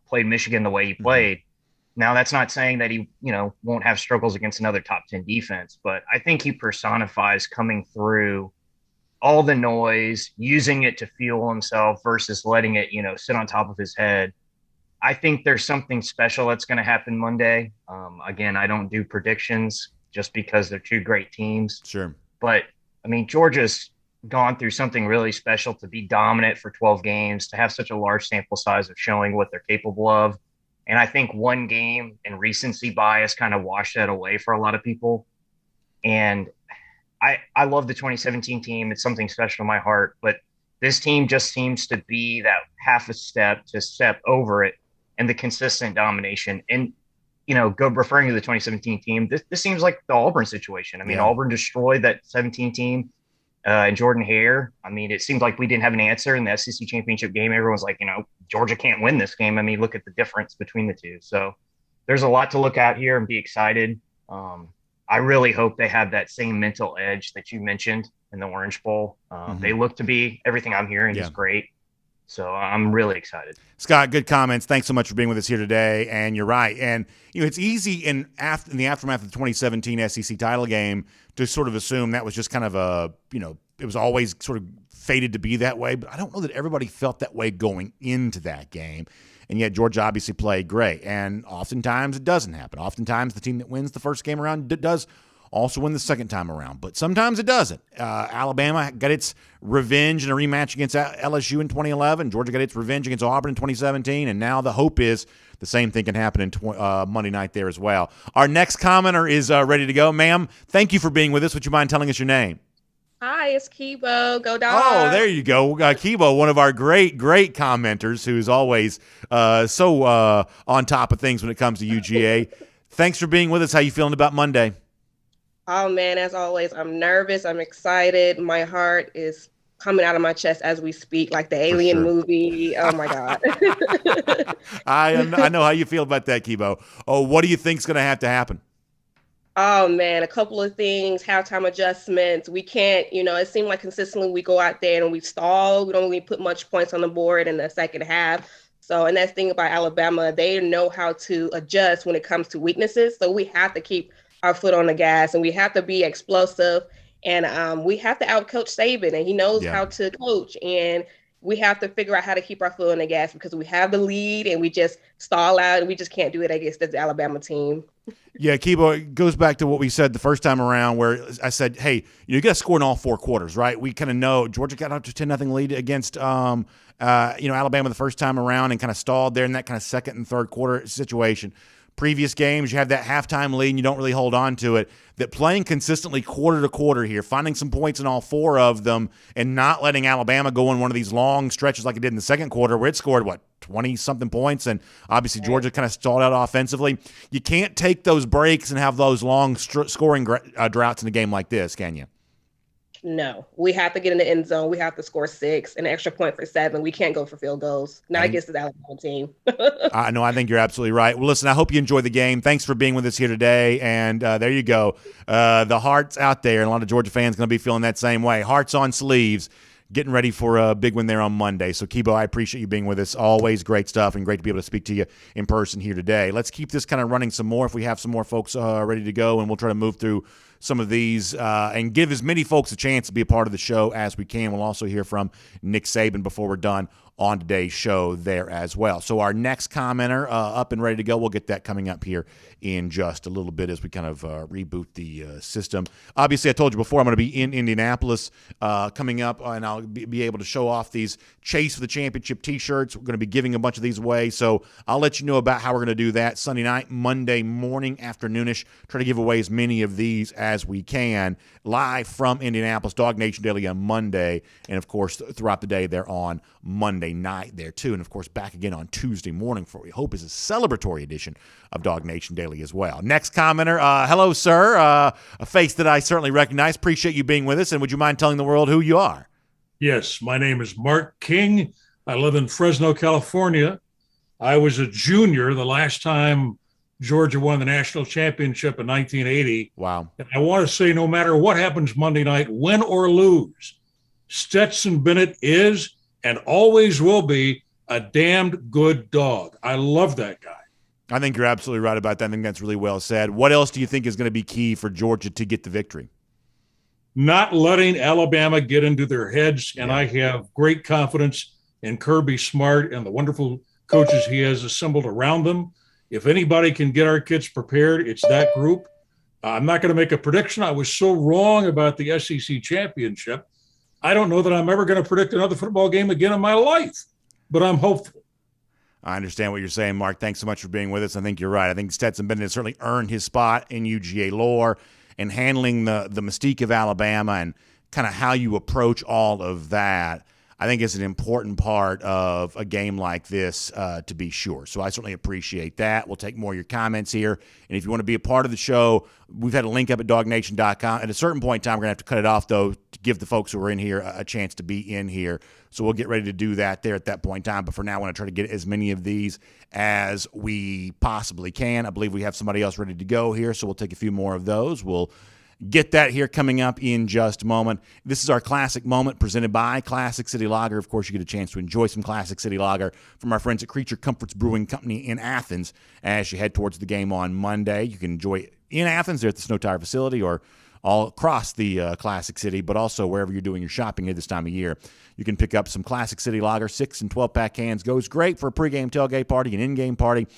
played Michigan the way he played. Now, that's not saying that he, won't have struggles against another top 10 defense, but I think he personifies coming through all the noise, using it to fuel himself versus letting it, sit on top of his head. I think there's something special that's going to happen Monday. Again, I don't do predictions just because they're two great teams. Sure. But, I mean, Georgia's gone through something really special to be dominant for 12 games, to have such a large sample size of showing what they're capable of. And I think one game and recency bias kind of washed that away for a lot of people. And I love the 2017 team. It's something special in my heart, but this team just seems to be that half a step to step over it and the consistent domination. And, referring to the 2017 team, this seems like the Auburn situation. I mean, Auburn destroyed that 17 team and Jordan Hare. I mean, it seemed like we didn't have an answer in the SEC championship game. Everyone was like, Georgia can't win this game. I mean, look at the difference between the two. So there's a lot to look at here and be excited. I really hope they have that same mental edge that you mentioned in the Orange Bowl. They look to be, everything I'm hearing is great. So I'm really excited. Scott, good comments. Thanks so much for being with us here today. And you're right. And, it's easy in the aftermath of the 2017 SEC title game to sort of assume that was just kind of it was always sort of fated to be that way. But I don't know that everybody felt that way going into that game. And yet Georgia obviously played great. And oftentimes it doesn't happen. Oftentimes the team that wins the first game around does also win the second time around. But sometimes it doesn't. Alabama got its revenge in a rematch against LSU in 2011. Georgia got its revenge against Auburn in 2017. And now the hope is the same thing can happen in Monday night there as well. Our next commenter is ready to go. Ma'am, thank you for being with us. Would you mind telling us your name? Hi, it's Kimbo. Go Dogs. Oh, there you go. Kimbo, one of our great commenters who's always so on top of things when it comes to UGA. Thanks for being with us. How you feeling about Monday? Oh, man, as always, I'm nervous. I'm excited. My heart is coming out of my chest as we speak, like the Alien movie. Oh, my God. I know how you feel about that, Kimbo. Oh, what do you think's going to have to happen? Oh, man, a couple of things, halftime adjustments. We can't, it seemed like consistently we go out there and we stall. We don't really put much points on the board in the second half. So, and that's the thing about Alabama, they know how to adjust when it comes to weaknesses. So we have to keep our foot on the gas and we have to be explosive and we have to outcoach Saban and he knows how to coach. And we have to figure out how to keep our foot on the gas because we have the lead and we just stall out and we just can't do it against the Alabama team. Yeah, Kimbo, it goes back to what we said the first time around where I said, hey, you got to score in all four quarters, right? We kind of know Georgia got out to 10-0 lead against Alabama the first time around and kind of stalled there in that kind of second and third quarter situation. previous games, you have that halftime lead and you don't really hold on to it, that playing consistently quarter to quarter here, finding some points in all 4 of them, and not letting Alabama go in one of these long stretches like it did in the second quarter where it scored, 20-something points, and obviously Georgia kind of stalled out offensively. You can't take those breaks and have those long scoring droughts in a game like this, can you? No, we have to get in the end zone. We have to score 6, an extra point for 7. We can't go for field goals. Not against the Alabama team. I think you're absolutely right. Well, listen, I hope you enjoy the game. Thanks for being with us here today. And there you go. The heart's out there, and a lot of Georgia fans going to be feeling that same way. Hearts on sleeves, getting ready for a big win there on Monday. So, Kimbo, I appreciate you being with us. Always great stuff, and great to be able to speak to you in person here today. Let's keep this kind of running some more if we have some more folks ready to go, and we'll try to move through some of these and give as many folks a chance to be a part of the show as we can. We'll also hear from Nick Saban before we're done on today's show there as well. So our next commenter up and ready to go. We'll get that coming up here in just a little bit as we kind of reboot the system. Obviously, I told you before I'm going to be in Indianapolis coming up, and I'll be able to show off these Chase for the Championship T-shirts. We're going to be giving a bunch of these away, so I'll let you know about how we're going to do that Sunday night, Monday morning, afternoonish. Try to give away as many of these as we can live from Indianapolis, Dog Nation Daily on Monday, and of course throughout the day there on Monday night there too, and of course back again on Tuesday morning for what we hope is a celebratory edition of Dog Nation Daily as well. Next commenter, hello sir, a face that I certainly recognize. Appreciate you being with us, and would you mind telling the world who you are? Yes, my name is Mark King. I live in Fresno, California. I was a junior the last time Georgia won the national championship in 1980. Wow. And I want to say no matter what happens Monday night, win or lose, Stetson Bennett is and always will be a damned good dog. I love that guy. I think you're absolutely right about that. I think that's really well said. What else do you think is going to be key for Georgia to get the victory? Not letting Alabama get into their heads, and I have great confidence in Kirby Smart and the wonderful coaches he has assembled around them. If anybody can get our kids prepared, it's that group. I'm not going to make a prediction. I was so wrong about the SEC championship. I don't know that I'm ever going to predict another football game again in my life, but I'm hopeful. I understand what you're saying, Mark. Thanks so much for being with us. I think you're right. I think Stetson Bennett has certainly earned his spot in UGA lore and handling the mystique of Alabama and kind of how you approach all of that. I think it's an important part of a game like this to be sure. So I certainly appreciate that. We'll take more of your comments here. And if you want to be a part of the show, we've had a link up at dognation.com. At a certain point in time, we're going to have to cut it off, though, to give the folks who are in here a chance to be in here. So we'll get ready to do that there at that point in time. But for now, I want to try to get as many of these as we possibly can. I believe we have somebody else ready to go here, so we'll take a few more of those. We'll get that here coming up in just a moment. This is our Classic Moment presented by Classic City Lager. Of course, you get a chance to enjoy some Classic City Lager from our friends at Creature Comforts Brewing Company in Athens as you head towards the game on Monday. You can enjoy it in Athens there at the Snow Tire facility or all across the Classic City, but also wherever you're doing your shopping at this time of year. You can pick up some Classic City Lager, 6 and 12-pack cans. Goes great for a pregame tailgate party, an in-game party,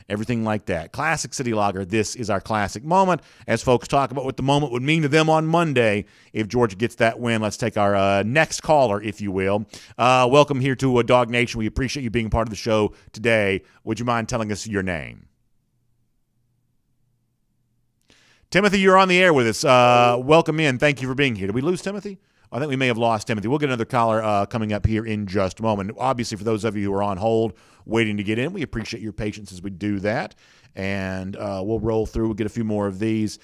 everything like that. Classic City Lager, this is our classic moment. As folks talk about what the moment would mean to them on Monday if Georgia gets that win, let's take our next caller, if you will. Welcome here to Dog Nation. We appreciate you being part of the show today. Would you mind telling us your name? Timothy, you're on the air with us. Welcome in. Thank you for being here. Did we lose Timothy? I think we may have lost Timothy. We'll get another caller coming up here in just a moment. Obviously, for those of you who are on hold waiting to get in, we appreciate your patience as we do that. And we'll roll through. We'll get a few more of these.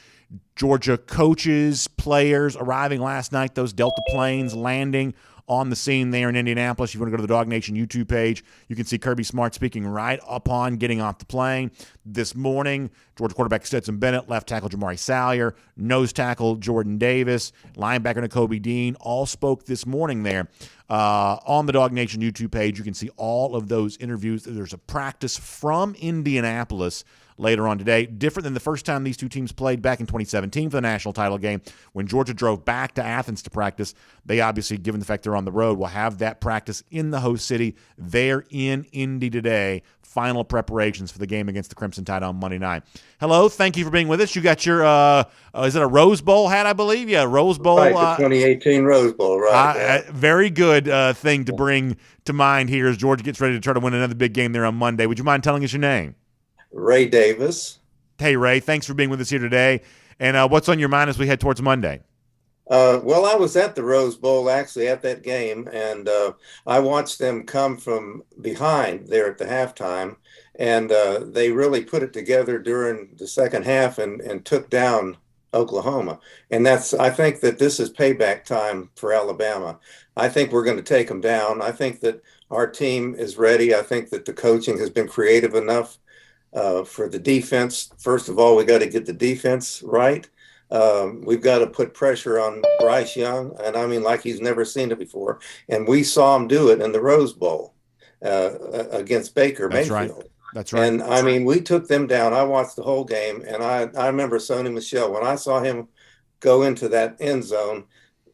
Georgia coaches, players arriving last night, those Delta planes landing on the scene there in Indianapolis. If you want to go to the Dog Nation YouTube page, you can see Kirby Smart speaking right upon getting off the plane. This morning, Georgia quarterback Stetson Bennett, left tackle Jamari Salyer, nose tackle Jordan Davis, linebacker Nakobe Dean, all spoke this morning there. On the Dog Nation YouTube page, you can see all of those interviews. There's a practice from Indianapolis later on today. Different than the first time these two teams played back in 2017 for the national title game when Georgia drove back to Athens to practice. They obviously, given the fact they're on the road, will have that practice in the host city. They're in Indy today. Final preparations for the game against the Crimson Tide on Monday night. Hello, thank you for being with us. You got your, is it a Rose Bowl hat, I believe? Yeah, Rose Bowl. Right, the 2018 Rose Bowl, right. Very good thing to bring to mind here as Georgia gets ready to try to win another big game there on Monday. Would you mind telling us your name? Ray Davis. Hey, Ray, thanks for being with us here today. And what's on your mind as we head towards Monday? Well, I was at the Rose Bowl, actually, at that game, and I watched them come from behind there at the halftime, and they really put it together during the second half and took down Oklahoma. And I think that this is payback time for Alabama. I think we're going to take them down. I think that our team is ready. I think that the coaching has been creative enough for the defense. First of all, we got to get the defense right. We've got to put pressure on Bryce Young, and I mean like he's never seen it before. And we saw him do it in the Rose Bowl against Baker Mayfield. Right. That's right. And I mean, we took them down. I watched the whole game, and I remember Sony Michel, when I saw him go into that end zone,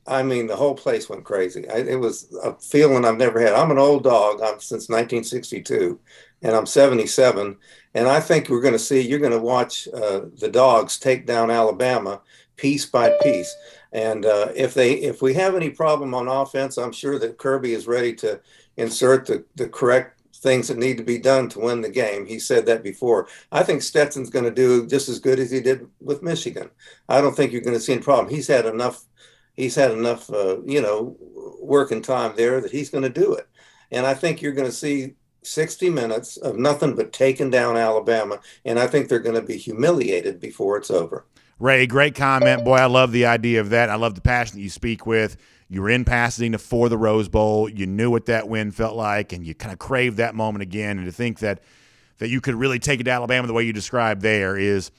I mean, the whole place went crazy. It was a feeling I've never had. I'm an old dog. I'm since 1962, and I'm 77. And I think you're going to watch the Dogs take down Alabama piece by piece. And if we have any problem on offense, I'm sure that Kirby is ready to insert the correct things that need to be done to win the game. He said that before. I think Stetson's going to do just as good as he did with Michigan. I don't think you're going to see any problem. He's had enough working time there that he's going to do it. And I think you're going to see 60 minutes of nothing but taking down Alabama, and I think they're going to be humiliated before it's over. Ray, great comment. Boy, I love the idea of that. I love the passion that you speak with. You were in Pasadena for the Rose Bowl. You knew what that win felt like, and you kind of craved that moment again. And to think that you could really take it to Alabama the way you described there is,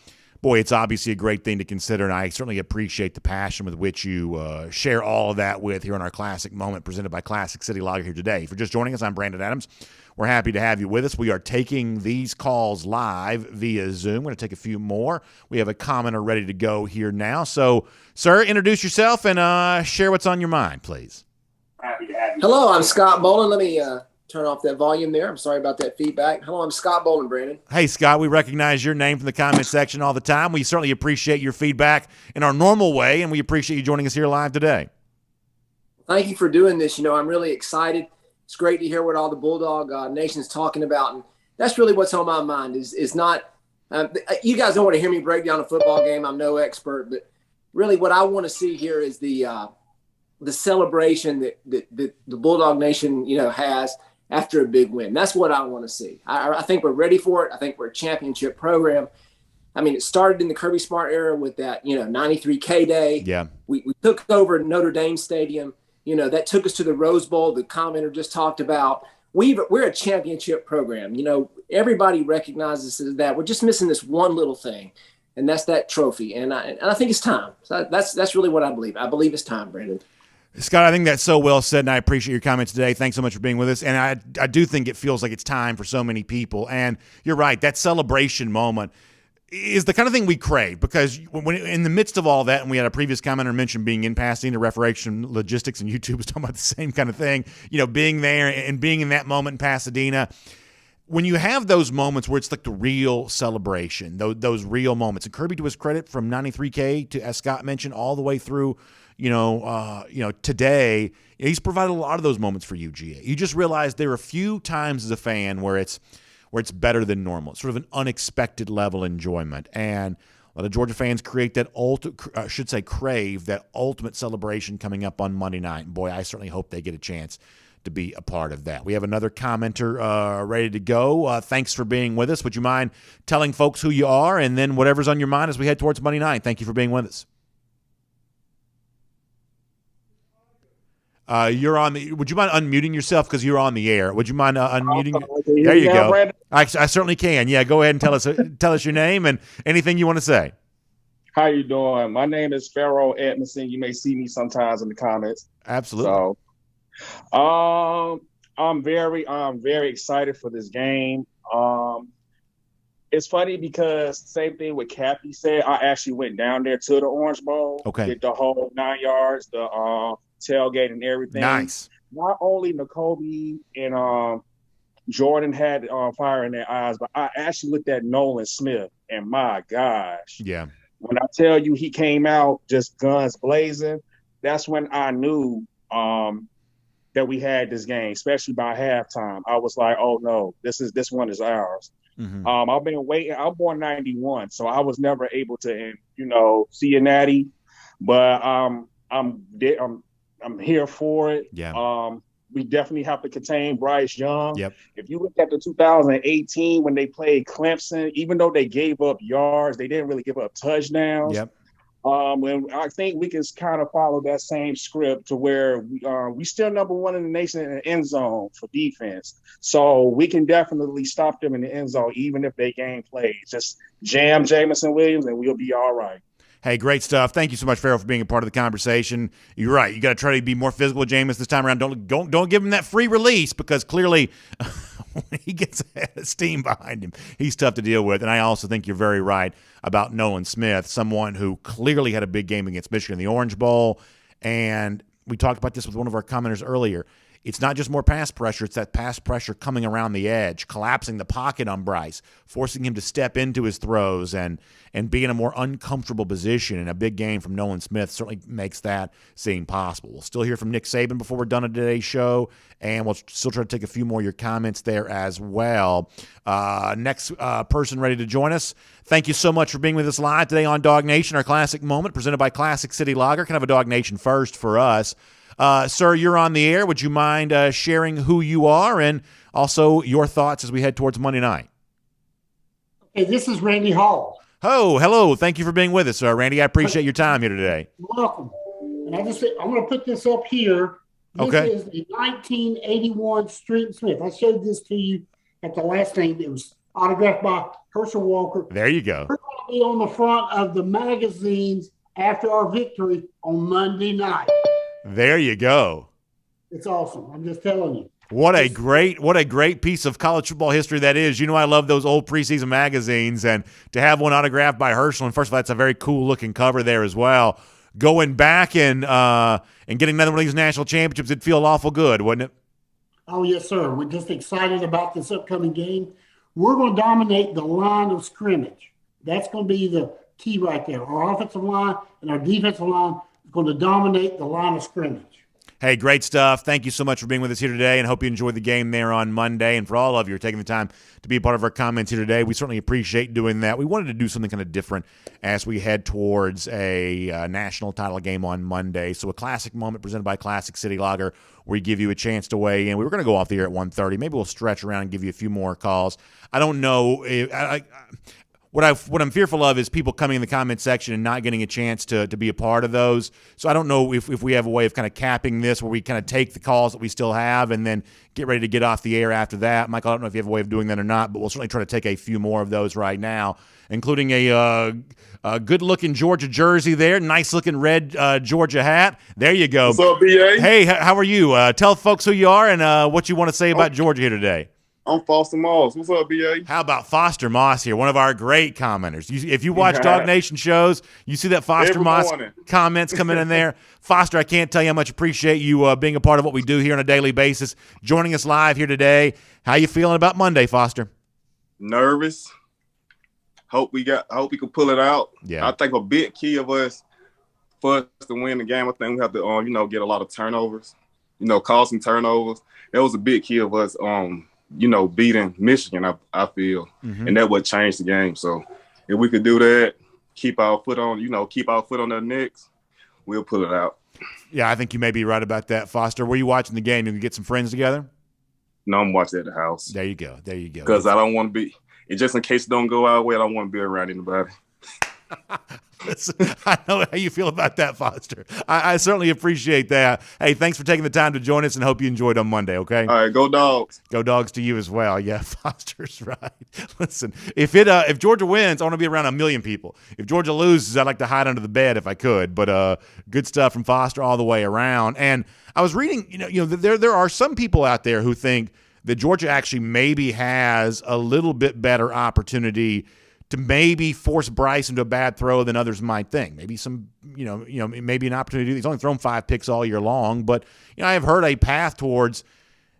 boy, it's obviously a great thing to consider, and I certainly appreciate the passion with which you share all of that with here on our Classic Moment presented by Classic City Lager here today. If you're just joining us, I'm Brandon Adams. We're happy to have you with us. We are taking these calls live via Zoom. We're going to take a few more. We have a commenter ready to go here now. So, sir, introduce yourself and share what's on your mind, please. Happy to have you. Hello, I'm Scott Bolin. Let me turn off that volume there. I'm sorry about that feedback. Hello, I'm Scott Bolin, Brandon. Hey, Scott, we recognize your name from the comment section all the time. We certainly appreciate your feedback in our normal way, and we appreciate you joining us here live today. Thank you for doing this. I'm really excited. It's great to hear what all the Bulldog Nation is talking about, and that's really what's on my mind. Is not you guys don't want to hear me break down a football game. I'm no expert, but really what I want to see here is the celebration that the Bulldog Nation has after a big win. That's what I want to see. I think we're ready for it. I think we're a championship program. I mean, it started in the Kirby Smart era with that 93 K-Day. Yeah, we took over Notre Dame Stadium. That took us to the Rose Bowl. The commenter just talked about. We're a championship program. Everybody recognizes that. We're just missing this one little thing, and that's that trophy. And I think it's time. So that's really what I believe. I believe it's time, Brandon. Scott, I think that's so well said, and I appreciate your comments today. Thanks so much for being with us. And I do think it feels like it's time for so many people. And you're right, that celebration moment is the kind of thing we crave, because when in the midst of all that, and we had a previous commenter mention being in Pasadena, Reformation Logistics, and YouTube was talking about the same kind of thing, being there and being in that moment in Pasadena. When you have those moments where it's like the real celebration, those real moments, and Kirby, to his credit, from 93K to, as Scott mentioned, all the way through, today, he's provided a lot of those moments for you, GA. You just realize there are a few times as a fan where it's better than normal. It's sort of an unexpected level enjoyment. And a lot of Georgia fans crave that ultimate celebration coming up on Monday night. And boy, I certainly hope they get a chance to be a part of that. We have another commenter ready to go. Thanks for being with us. Would you mind telling folks who you are and then whatever's on your mind as we head towards Monday night? Thank you for being with us. Would you mind unmuting yourself, because you're on the air? Would you mind unmuting? There you go. Brandon? I certainly can. Yeah, go ahead and tell us your name and anything you want to say. How you doing? My name is Pharaoh Edmondson. You may see me sometimes in the comments. Absolutely. So, I'm very excited for this game. It's funny because same thing with Cappy said. I actually went down there to the Orange Bowl. Okay. Did the whole 9 yards, the tailgate and everything. Nice. Not only Nakobe and Jordan had fire in their eyes, but I actually looked at Nolan Smith, and my gosh. Yeah. When I tell you he came out just guns blazing, that's when I knew that we had this game, especially by halftime. I was like, oh no, this one is ours. I've been waiting. I'm born 91, so I was never able to, see a natty. But I'm here for it. Yeah. We definitely have to contain Bryce Young. Yep. If you look at the 2018 when they played Clemson, even though they gave up yards, they didn't really give up touchdowns. Yep. And I think we can kind of follow that same script to where we still number one in the nation in the end zone for defense. So we can definitely stop them in the end zone, even if they game plays. Just jam Jamison Williams and we'll be all right. Hey, great stuff. Thank you so much, Pharaoh, for being a part of the conversation. You're right. You got to try to be more physical with Jameis this time around. Don't give him that free release, because clearly when he gets steam behind him, he's tough to deal with. And I also think you're very right about Nolan Smith, someone who clearly had a big game against Michigan in the Orange Bowl. And we talked about this with one of our commenters earlier. It's not just more pass pressure. It's that pass pressure coming around the edge, collapsing the pocket on Bryce, forcing him to step into his throws and be in a more uncomfortable position. And a big game from Nolan Smith certainly makes that seem possible. We'll still hear from Nick Saban before we're done on today's show, and we'll still try to take a few more of your comments there as well. Next person ready to join us. Thank you so much for being with us live today on Dog Nation, our classic moment presented by Classic City Lager. Kind of a Dog Nation first for us. Sir, you're on the air. Would you mind sharing who you are and also your thoughts as we head towards Monday night? Hey, this is Randy Hall. Oh, hello. Thank you for being with us, Randy. I appreciate your time here today. Welcome. And I'm going to put this up here. This is the 1981 Street and Smith. I showed this to you at the last thing. It was autographed by Herschel Walker. There you go. We're going to be on the front of the magazines after our victory on Monday night. There you go. It's awesome. I'm just telling you. What a great piece of college football history that is. You know, I love those old preseason magazines, and to have one autographed by Herschel, and first of all, that's a very cool looking cover there as well. Going back and getting another one of these national championships, it'd feel awful good, wouldn't it? Oh, yes, sir. We're just excited about this upcoming game. We're going to dominate the line of scrimmage. That's going to be the key right there. Our offensive line and our defensive line is going to dominate the line of scrimmage. Hey, great stuff. Thank you so much for being with us here today, and hope you enjoyed the game there on Monday. And for all of you who are taking the time to be a part of our comments here today, we certainly appreciate doing that. We wanted to do something kind of different as we head towards a national title game on Monday. So a classic moment presented by Classic City Lager, where we give you a chance to weigh in. We were going to go off the air at 1:30. Maybe we'll stretch around and give you a few more calls. I don't know. What I'm fearful of is people coming in the comment section and not getting a chance to be a part of those. So I don't know if we have a way of kind of capping this where we kind of take the calls that we still have and then get ready to get off the air after that. Michael, I don't know if you have a way of doing that or not, but we'll certainly try to take a few more of those right now, including a good-looking Georgia jersey there, nice-looking red Georgia hat. There you go. What's up, BA? Hey, how are you? Tell folks who you are and what you want to say about Georgia here today. I'm Foster Moss. What's up, BA? How about Foster Moss here, one of our great commenters? If you watch Dog Nation shows, you see that Foster Moss comments coming in there. Foster, I can't tell you how much appreciate you being a part of what we do here on a daily basis, joining us live here today. How you feeling about Monday, Foster? Nervous. Hope we can pull it out. Yeah. I think a big key for us to win the game, I think we have to get a lot of turnovers. Cause some turnovers. That was a big key of us beating Michigan, I feel. Mm-hmm. And that would change the game. So if we could do that, keep our foot on their necks, we'll pull it out. Yeah, I think you may be right about that, Foster. Were you watching the game? You can get some friends together? No, I'm watching at the house. There you go. Because I don't want to be, just in case it don't go our way, I don't want to be around anybody. Listen, I know how you feel about that, Foster. I certainly appreciate that. Hey, thanks for taking the time to join us, and hope you enjoyed on Monday, okay? All right, go Dogs. Go Dogs to you as well. Yeah, Foster's right. Listen, if Georgia wins, I want to be around 1 million people. If Georgia loses, I'd like to hide under the bed if I could. But good stuff from Foster all the way around. And I was reading, there are some people out there who think that Georgia actually maybe has a little bit better opportunity to maybe force Bryce into a bad throw than others might think. Maybe maybe an opportunity. He's only thrown 5 picks all year long, but I have heard a path towards,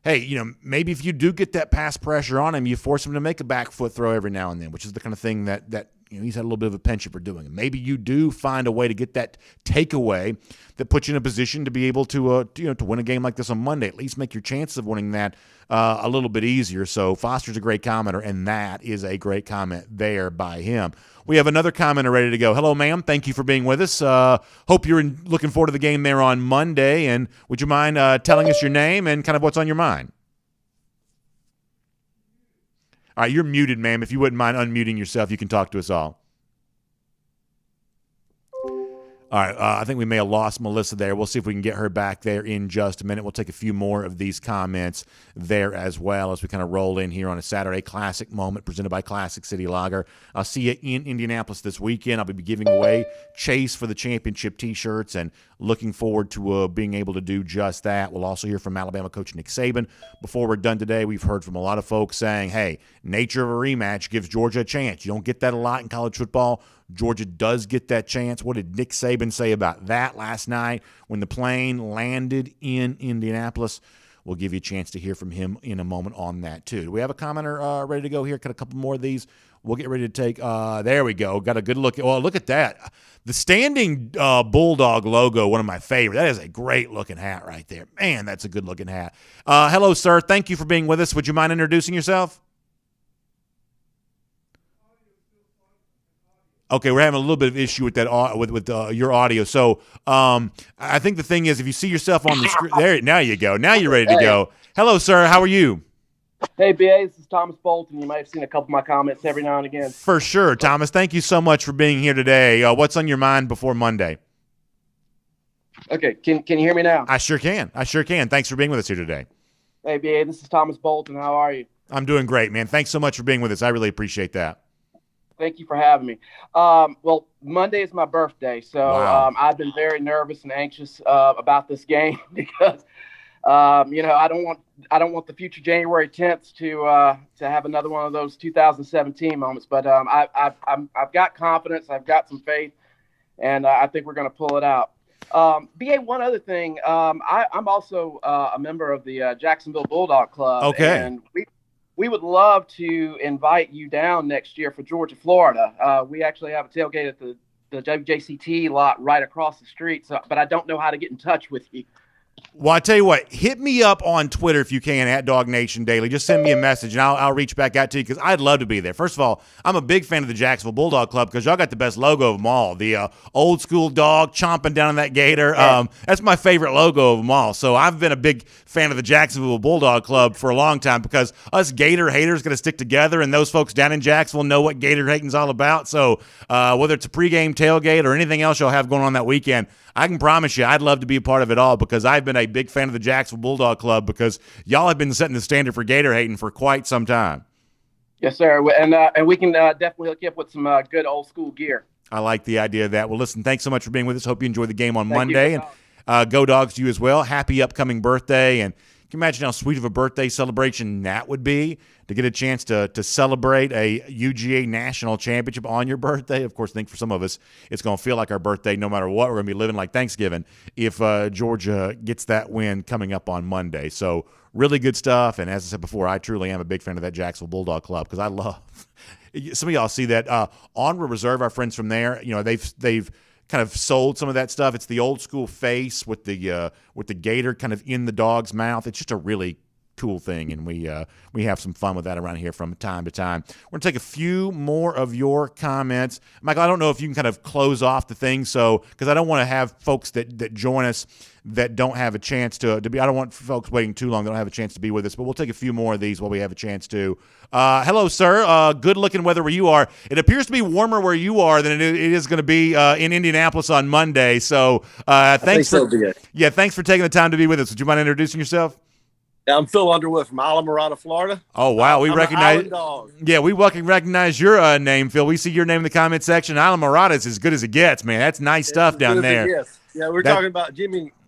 hey, maybe if you do get that pass pressure on him, you force him to make a back foot throw every now and then, which is the kind of thing that he's had a little bit of a penchant for doing it. Maybe you do find a way to get that takeaway that puts you in a position to be able to to win a game like this on Monday. At least make your chances of winning that a little bit easier. So Foster's a great commenter, and that is a great comment there by him. We have another commenter ready to go. Hello, ma'am. Thank you for being with us. Hope you're looking forward to the game there on Monday. And would you mind telling us your name and kind of what's on your mind? All right, you're muted, ma'am. If you wouldn't mind unmuting yourself, you can talk to us all. All right, I think we may have lost Melissa there. We'll see if we can get her back there in just a minute. We'll take a few more of these comments there as well as we kind of roll in here on a Saturday Classic moment presented by Classic City Lager. I'll see you in Indianapolis this weekend. I'll be giving away Chase for the championship T-shirts and looking forward to being able to do just that. We'll also hear from Alabama coach Nick Saban. Before we're done today, we've heard from a lot of folks saying, hey, nature of a rematch gives Georgia a chance. You don't get that a lot in college football. Georgia does get that chance. What did Nick Saban say about that last night when the plane landed in Indianapolis? We'll give you a chance to hear from him in a moment on that, too. Do we have a commenter ready to go here? Got a couple more of these. We'll get ready to take there we go. Got a good look. Well, look at that. The standing Bulldog logo, one of my favorites. That is a great-looking hat right there. Man, that's a good-looking hat. Hello, sir. Thank you for being with us. Would you mind introducing yourself? Okay, we're having a little bit of issue with that with your audio. So I think the thing is, if you see yourself on the screen, there, now you go. Now you're ready to go. Hello, sir. How are you? Hey, BA, this is Thomas Bolton. You might have seen a couple of my comments every now and again. For sure, Thomas. Thank you so much for being here today. What's on your mind before Monday? Okay, can you hear me now? I sure can. Thanks for being with us here today. Hey, BA, this is Thomas Bolton. How are you? I'm doing great, man. Thanks so much for being with us. I really appreciate that. Thank you for having me. Well, Monday is my birthday, so wow. I've been very nervous and anxious about this game because, I don't want the future January 10th to have another one of those 2017 moments. But I've got confidence, I've got some faith, and I think we're going to pull it out. BA, one other thing, I'm also a member of the Jacksonville Bulldog Club. Okay. And we would love to invite you down next year for Georgia, Florida. We actually have a tailgate at the WJCT lot right across the street, but I don't know how to get in touch with you. Well, I tell you what, hit me up on Twitter if you can, at Dog Nation Daily. Just send me a message, and I'll reach back out to you because I'd love to be there. First of all, I'm a big fan of the Jacksonville Bulldog Club because y'all got the best logo of them all. The old school dog chomping down on that gator. That's my favorite logo of them all. So I've been a big fan of the Jacksonville Bulldog Club for a long time because us gator haters got to stick together, and those folks down in Jacksonville know what gator hating's all about. So whether it's a pregame tailgate or anything else y'all have going on that weekend, I can promise you I'd love to be a part of it all because I've been a big fan of the Jacksonville Bulldog Club because y'all have been setting the standard for gator hating for quite some time. Yes, sir. And we can definitely hook you up with some good old school gear. I like the idea of that. Well, listen, thanks so much for being with us. Hope you enjoy the game on Monday. And go Dogs to you as well. Happy upcoming birthday. And can you imagine how sweet of a birthday celebration that would be to get a chance to celebrate a UGA national championship on your birthday? Of course, I think for some of us, it's going to feel like our birthday no matter what. We're going to be living like Thanksgiving if Georgia gets that win coming up on Monday. So really good stuff. And as I said before, I truly am a big fan of that Jacksonville Bulldog Club because I love – some of y'all see that. Onward Reserve, our friends from there, they've kind of sold some of that stuff. It's the old school face with the gator kind of in the dog's mouth. It's just a really cool thing, and we have some fun with that around here from time to time. We're going to take a few more of your comments. Michael, I don't know if you can kind of close off the thing, because I don't want to have folks that join us that don't have a chance to be. I don't want folks waiting too long that don't have a chance to be with us, but we'll take a few more of these while we have a chance to. Hello, sir. Good-looking weather where you are. It appears to be warmer where you are than it is going to be in Indianapolis on Monday. So thanks for taking the time to be with us. Would you mind introducing yourself? I'm Phil Underwood from Alamorada, Florida. Oh, wow. We recognize. Yeah, we recognize your name, Phil. We see your name in the comment section. Alamorada is as good as it gets, man. That's nice stuff down there. Yes. Yeah, we're talking about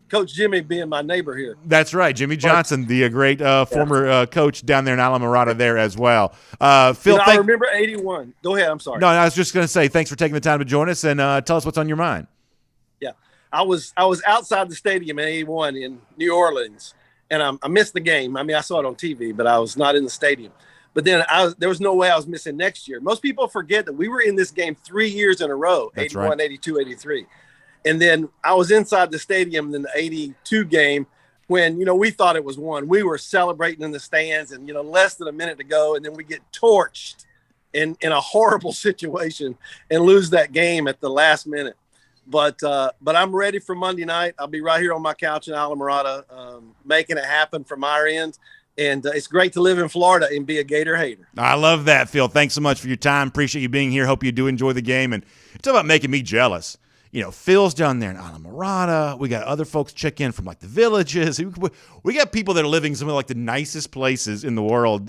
Coach Jimmy being my neighbor here. That's right. Jimmy Johnson, the great former coach down there in Alamorada there as well. Phil, I remember 81. Go ahead. I'm sorry. No, I was just going to say thanks for taking the time to join us and tell us what's on your mind. Yeah. I was outside the stadium in 81 in New Orleans. And I missed the game. I mean, I saw it on TV, but I was not in the stadium. But then there was no way I was missing next year. Most people forget that we were in this game 3 years in a row, That's 81, right. 82, 83. And then I was inside the stadium in the 82 game when, we thought it was won. We were celebrating in the stands and, less than a minute to go. And then we get torched in a horrible situation and lose that game at the last minute. But I'm ready for Monday night. I'll be right here on my couch in Alamorada, making it happen from our end. And it's great to live in Florida and be a Gator hater. I love that, Phil. Thanks so much for your time. Appreciate you being here. Hope you do enjoy the game. And it's about making me jealous. Phil's down there in Alamorada. We got other folks check in from like the villages. We got people that are living some of like the nicest places in the world,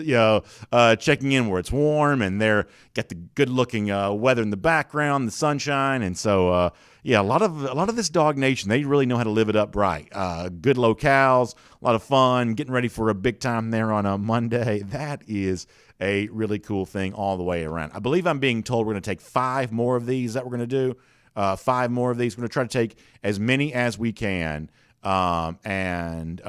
checking in where it's warm and they're got the good looking weather in the background, the sunshine. And so, a lot of this Dog Nation, they really know how to live it up right. Good locales, a lot of fun, getting ready for a big time there on a Monday. That is a really cool thing all the way around. I believe I'm being told we're going to take 5 more of these that we're going to do. 5 more of these. We're going to try to take as many as we can and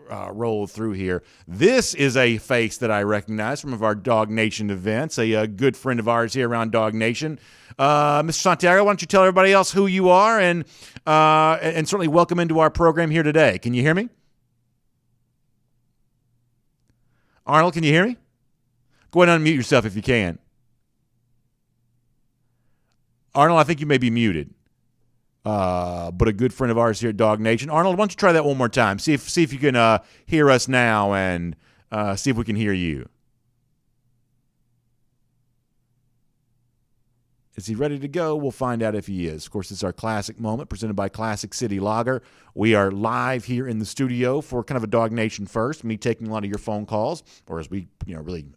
roll through here. This is a face that I recognize from one of our Dog Nation events, a good friend of ours here around Dog Nation. Mr. Santiago, why don't you tell everybody else who you are and certainly welcome into our program here today. Can you hear me? Arnold, can you hear me? Go ahead and unmute yourself if you can. Arnold, I think you may be muted, but a good friend of ours here at Dog Nation. Arnold, why don't you try that one more time? See if you can hear us now and see if we can hear you. Is he ready to go? We'll find out if he is. Of course, it's our classic moment presented by Classic City Lager. We are live here in the studio for kind of a Dog Nation first, me taking a lot of your phone calls, or as we really –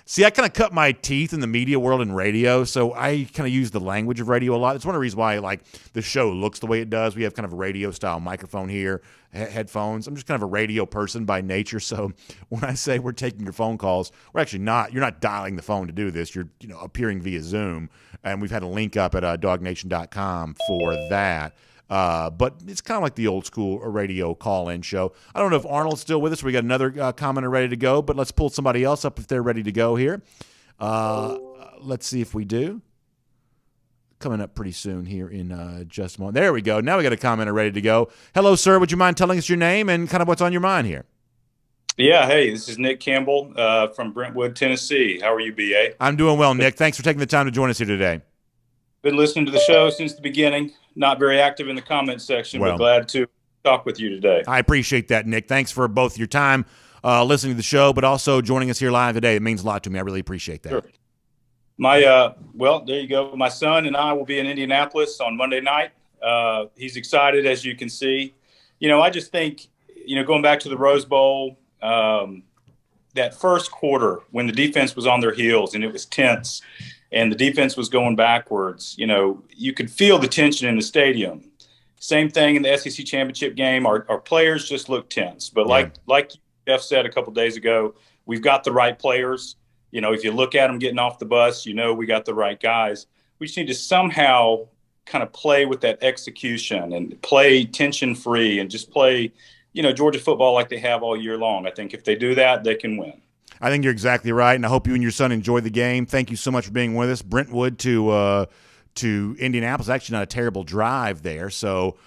see, I kind of cut my teeth in the media world and radio, so I kind of use the language of radio a lot. It's one of the reasons why the show looks the way it does. We have kind of a radio-style microphone here, headphones. I'm just kind of a radio person by nature, so when I say we're taking your phone calls, we're actually not. You're not dialing the phone to do this. You're appearing via Zoom, and we've had a link up at dognation.com for that. But it's kind of like the old school radio call-in show. I don't know if Arnold's still with us. We got another commenter ready to go, but let's pull somebody else up if they're ready to go here. Let's see if we do. Coming up pretty soon here in just a moment. There we go. Now we got a commenter ready to go. Hello, sir. Would you mind telling us your name and kind of what's on your mind here? Yeah, hey, this is Nick Campbell from Brentwood, Tennessee. How are you, BA? I'm doing well, Nick. Thanks for taking the time to join us here today. Been listening to the show since the beginning. Not very active in the comments section, but glad to talk with you today. I appreciate that, Nick. Thanks for both your time listening to the show, but also joining us here live today. It means a lot to me. I really appreciate that. Sure. There you go. My son and I will be in Indianapolis on Monday night. He's excited, as you can see. I just think, going back to the Rose Bowl, that first quarter when the defense was on their heels and it was tense and the defense was going backwards, you could feel the tension in the stadium. Same thing in the SEC championship game. Our players just look tense. But like Jeff said a couple days ago, we've got the right players. If you look at them getting off the bus, we got the right guys. We just need to somehow kind of play with that execution and play tension-free and just play, Georgia football like they have all year long. I think if they do that, they can win. I think you're exactly right, and I hope you and your son enjoy the game. Thank you so much for being with us. Brentwood to Indianapolis, actually not a terrible drive there. So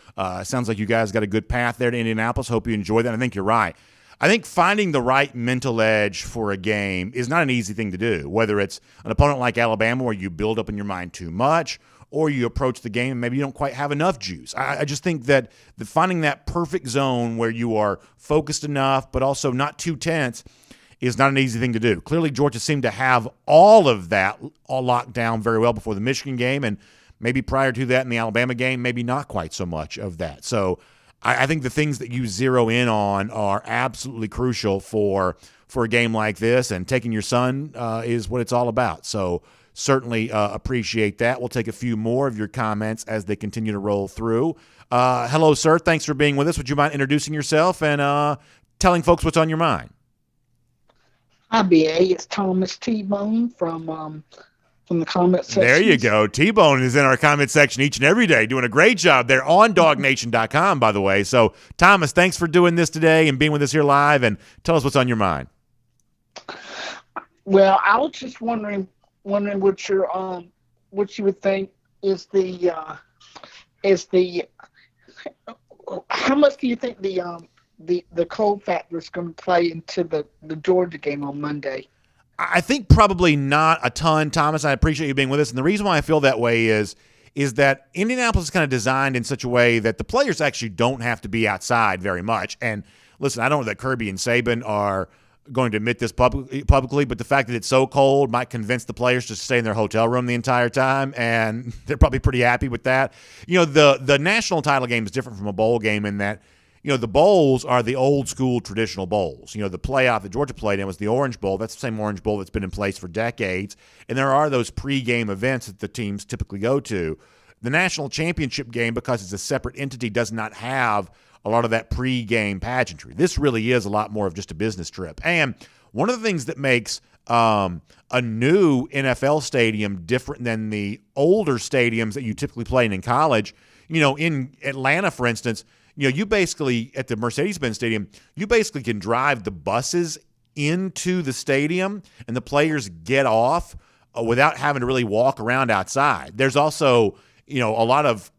sounds like you guys got a good path there to Indianapolis. Hope you enjoy that. I think you're right. I think finding the right mental edge for a game is not an easy thing to do, whether it's an opponent like Alabama where you build up in your mind too much or you approach the game and maybe you don't quite have enough juice. I just think that finding that perfect zone where you are focused enough but also not too tense is not an easy thing to do. Clearly, Georgia seemed to have all of that all locked down very well before the Michigan game, and maybe prior to that in the Alabama game, maybe not quite so much of that. So I think the things that you zero in on are absolutely crucial for a game like this, and taking your son is what it's all about. So certainly appreciate that. We'll take a few more of your comments as they continue to roll through. Hello, sir. Thanks for being with us. Would you mind introducing yourself and telling folks what's on your mind? Hi, BA. It's Thomas T-Bone from the comment section. There you go. T-Bone is in our comment section each and every day, doing a great job there on dognation.com, by the way. So, Thomas, thanks for doing this today and being with us here live, and tell us what's on your mind. Well, I was just wondering what what you would think is the how much do you think the cold factor is going to play into the Georgia game on Monday? I think probably not a ton, Thomas. I appreciate you being with us. And the reason why I feel that way is that Indianapolis is kind of designed in such a way that the players actually don't have to be outside very much. And listen, I don't know that Kirby and Saban are going to admit this publicly, but the fact that it's so cold might convince the players to stay in their hotel room the entire time, and they're probably pretty happy with that. The national title game is different from a bowl game in that the bowls are the old school traditional bowls. The playoff that Georgia played in was the Orange Bowl. That's the same Orange Bowl that's been in place for decades. And there are those pregame events that the teams typically go to. The national championship game, because it's a separate entity, does not have a lot of that pregame pageantry. This really is a lot more of just a business trip. And one of the things that makes a new NFL stadium different than the older stadiums that you typically play in college, in Atlanta, for instance, you basically, at the Mercedes-Benz Stadium, you basically can drive the buses into the stadium and the players get off without having to really walk around outside. There's also, a lot of,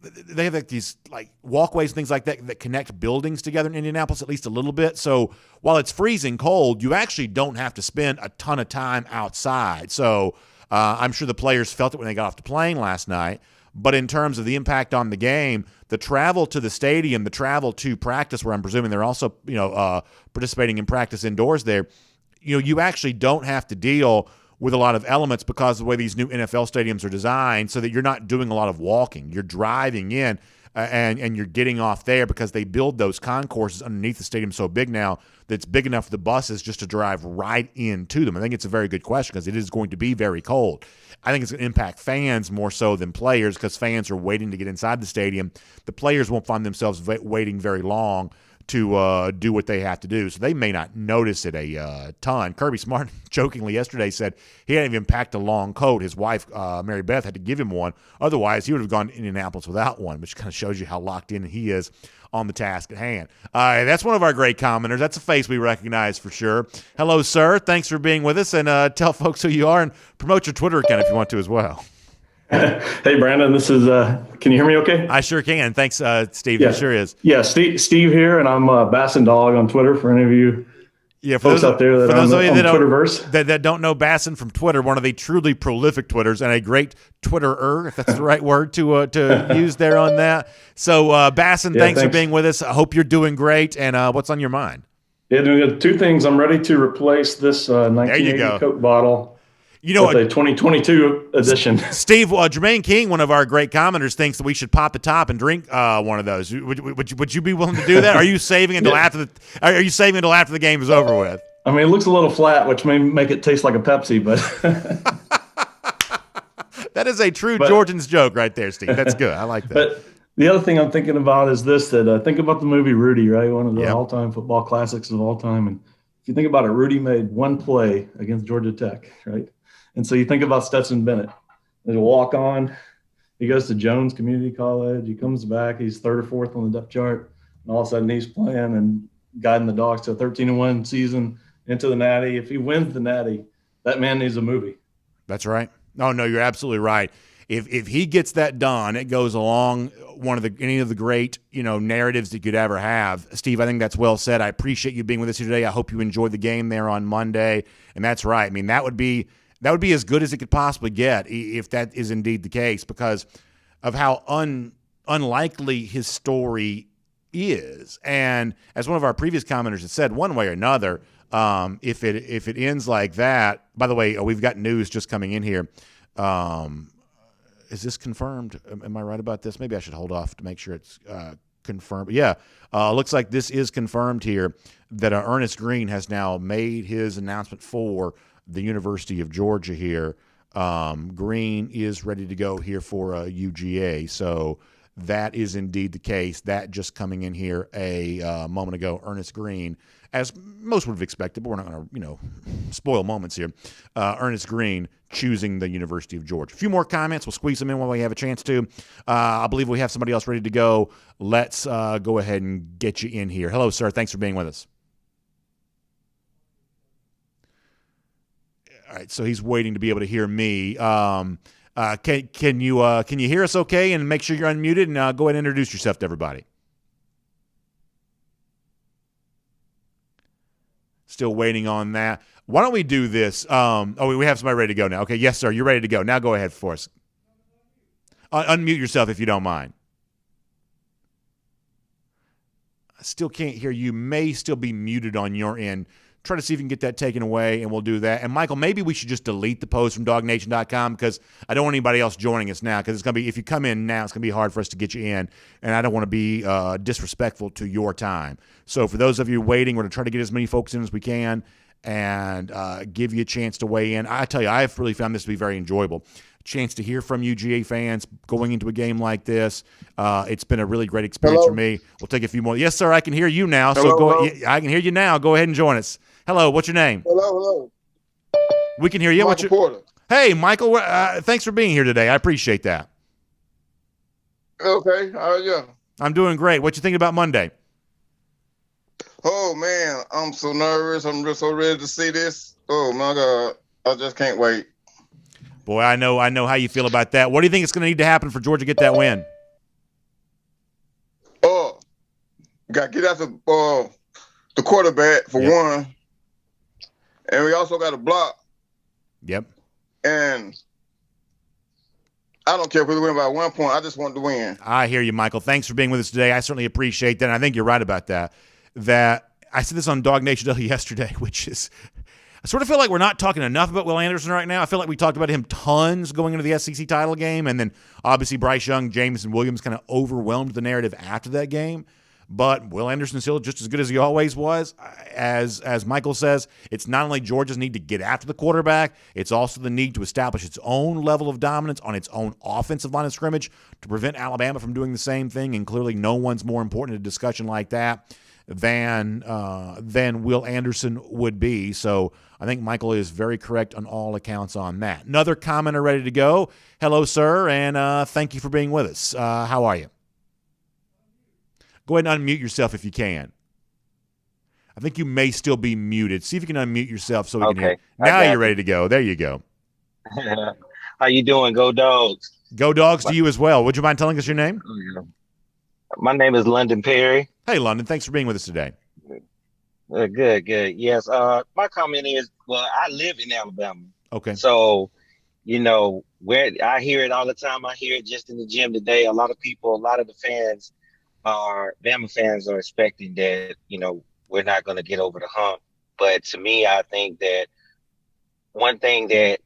they have these walkways and things like that connect buildings together in Indianapolis at least a little bit. So while it's freezing cold, you actually don't have to spend a ton of time outside. So I'm sure the players felt it when they got off the plane last night. But in terms of the impact on the game, the travel to the stadium, the travel to practice, where I'm presuming they're also, participating in practice indoors there, you actually don't have to deal with a lot of elements because of the way these new NFL stadiums are designed, so that you're not doing a lot of walking. You're driving in and you're getting off there because they build those concourses underneath the stadium so big now that it's big enough for the buses just to drive right into them. I think it's a very good question because it is going to be very cold. I think it's going to impact fans more so than players because fans are waiting to get inside the stadium. The players won't find themselves waiting very long to do what they have to do, so they may not notice it a ton. Kirby Smart jokingly yesterday said he hadn't even packed a long coat. His wife, Mary Beth, had to give him one. Otherwise, he would have gone to Indianapolis without one, which kind of shows you how locked in he is on the task at hand. That's one of our great commenters. That's a face we recognize for sure. Hello, sir. Thanks for being with us, and tell folks who you are and promote your Twitter account if you want to as well. Hey, Brandon, this is, can you hear me okay? I sure can. Thanks, Steve. Yeah. It sure is. Yeah, Steve here, and I'm Bassin Dog on Twitter for any of you folks out there that on the Twitterverse. That don't know Bassin from Twitter, one of the truly prolific Twitters and a great Twitterer, if that's the right word to use there on that. So, Bassin, thanks for being with us. I hope you're doing great, and what's on your mind? Yeah, doing two things. I'm ready to replace this 1980 Coke bottle. With a 2022 edition. Steve, Jermaine King, one of our great commenters, thinks that we should pop the top and drink one of those. Would you be willing to do that? Are you saving until after the game is over with? I mean, it looks a little flat, which may make it taste like a Pepsi, but that is a true Georgian's joke right there, Steve. That's good. I like that. But the other thing I'm thinking about is this: that think about the movie Rudy, right? One of the all-time football classics of all time. And if you think about it, Rudy made one play against Georgia Tech, right? And so you think about Stetson Bennett. There's a walk-on. He goes to Jones Community College. He comes back. He's third or fourth on the depth chart. And all of a sudden he's playing and guiding the Dogs to a 13-1 season into the Natty. If he wins the Natty, that man needs a movie. That's right. No, you're absolutely right. If he gets that done, it goes along any of the great narratives that you could ever have. Steve, I think that's well said. I appreciate you being with us here today. I hope you enjoyed the game there on Monday. And that's right. I mean, that would be as good as it could possibly get if that is indeed the case, because of how unlikely his story is. And as one of our previous commenters had said, one way or another, if it ends like that. By the way, we've got news just coming in here. Is this confirmed? Am I right about this? Maybe I should hold off to make sure it's confirmed. Yeah, looks like this is confirmed here that Ernest Green has now made his announcement for the University of Georgia here. Green is ready to go here for UGA. So that is indeed the case. That just coming in here a moment ago. Ernest Green, as most would have expected, but we're not going to spoil moments here. Ernest Green choosing the University of Georgia. A few more comments. We'll squeeze them in while we have a chance to. I believe we have somebody else ready to go. Let's go ahead and get you in here. Hello, sir. Thanks for being with us. right, so he's waiting to be able to hear me. Can you hear us okay? And make sure you're unmuted, and go ahead and introduce yourself to everybody. Still waiting on that. Why don't we do this? We have somebody ready to go now. Okay, yes, sir, you're ready to go. Now go ahead for us. Unmute yourself if you don't mind. I still can't hear you. May still be muted on your end. Try to see if you can get that taken away, and we'll do that. And, Michael, maybe we should just delete the post from DogNation.com because I don't want anybody else joining us now because it's going to be – if you come in now, it's going to be hard for us to get you in, and I don't want to be disrespectful to your time. So for those of you waiting, we're going to try to get as many folks in as we can and give you a chance to weigh in. I tell you, I've really found this to be very enjoyable. Chance to hear from you, GA fans, going into a game like this. It's been a really great experience for me. We'll take a few more. Yes, sir, I can hear you now. Hello. I can hear you now. Go ahead and join us. Hello, what's your name? Hello. We can hear you. Michael Porter. Hey, Michael, thanks for being here today. I appreciate that. Okay, how are you? I'm doing great. What you thinking about Monday? Oh, man, I'm so nervous. I'm just so ready to see this. Oh, my God. I just can't wait. Boy, I know how you feel about that. What do you think is going to need to happen for Georgia to get that win? Got to get out the quarterback for one. And we also got to block. Yep. And I don't care if we win by 1 point. I just want to win. I hear you, Michael. Thanks for being with us today. I certainly appreciate that. And I think you're right about that. That I said this on Dog Nation yesterday, which is I sort of feel like we're not talking enough about Will Anderson right now. I feel like we talked about him tons going into the SEC title game, and then obviously Bryce Young, Jameson Williams kind of overwhelmed the narrative after that game. But Will Anderson's still just as good as he always was. As Michael says, it's not only Georgia's need to get after the quarterback, it's also the need to establish its own level of dominance on its own offensive line of scrimmage to prevent Alabama from doing the same thing. And clearly no one's more important in a discussion like that than Will Anderson would be. So I think Michael is very correct on all accounts on that. Another commenter ready to go. Hello, sir, and thank you for being with us. How are you? Go ahead and unmute yourself if you can. I think you may still be muted. See if you can unmute yourself so we can hear. Now you're ready to go. There you go. How you doing? Go Dogs. Go Dogs to you as well. Would you mind telling us your name? My name is London Perry. Hey, London. Thanks for being with us today. Good. Yes. My comment is, well, I live in Alabama. Okay. So, where I hear it all the time. I hear it just in the gym today. A lot of the fans Bama fans are expecting that, we're not going to get over the hump. But to me, I think that one thing that,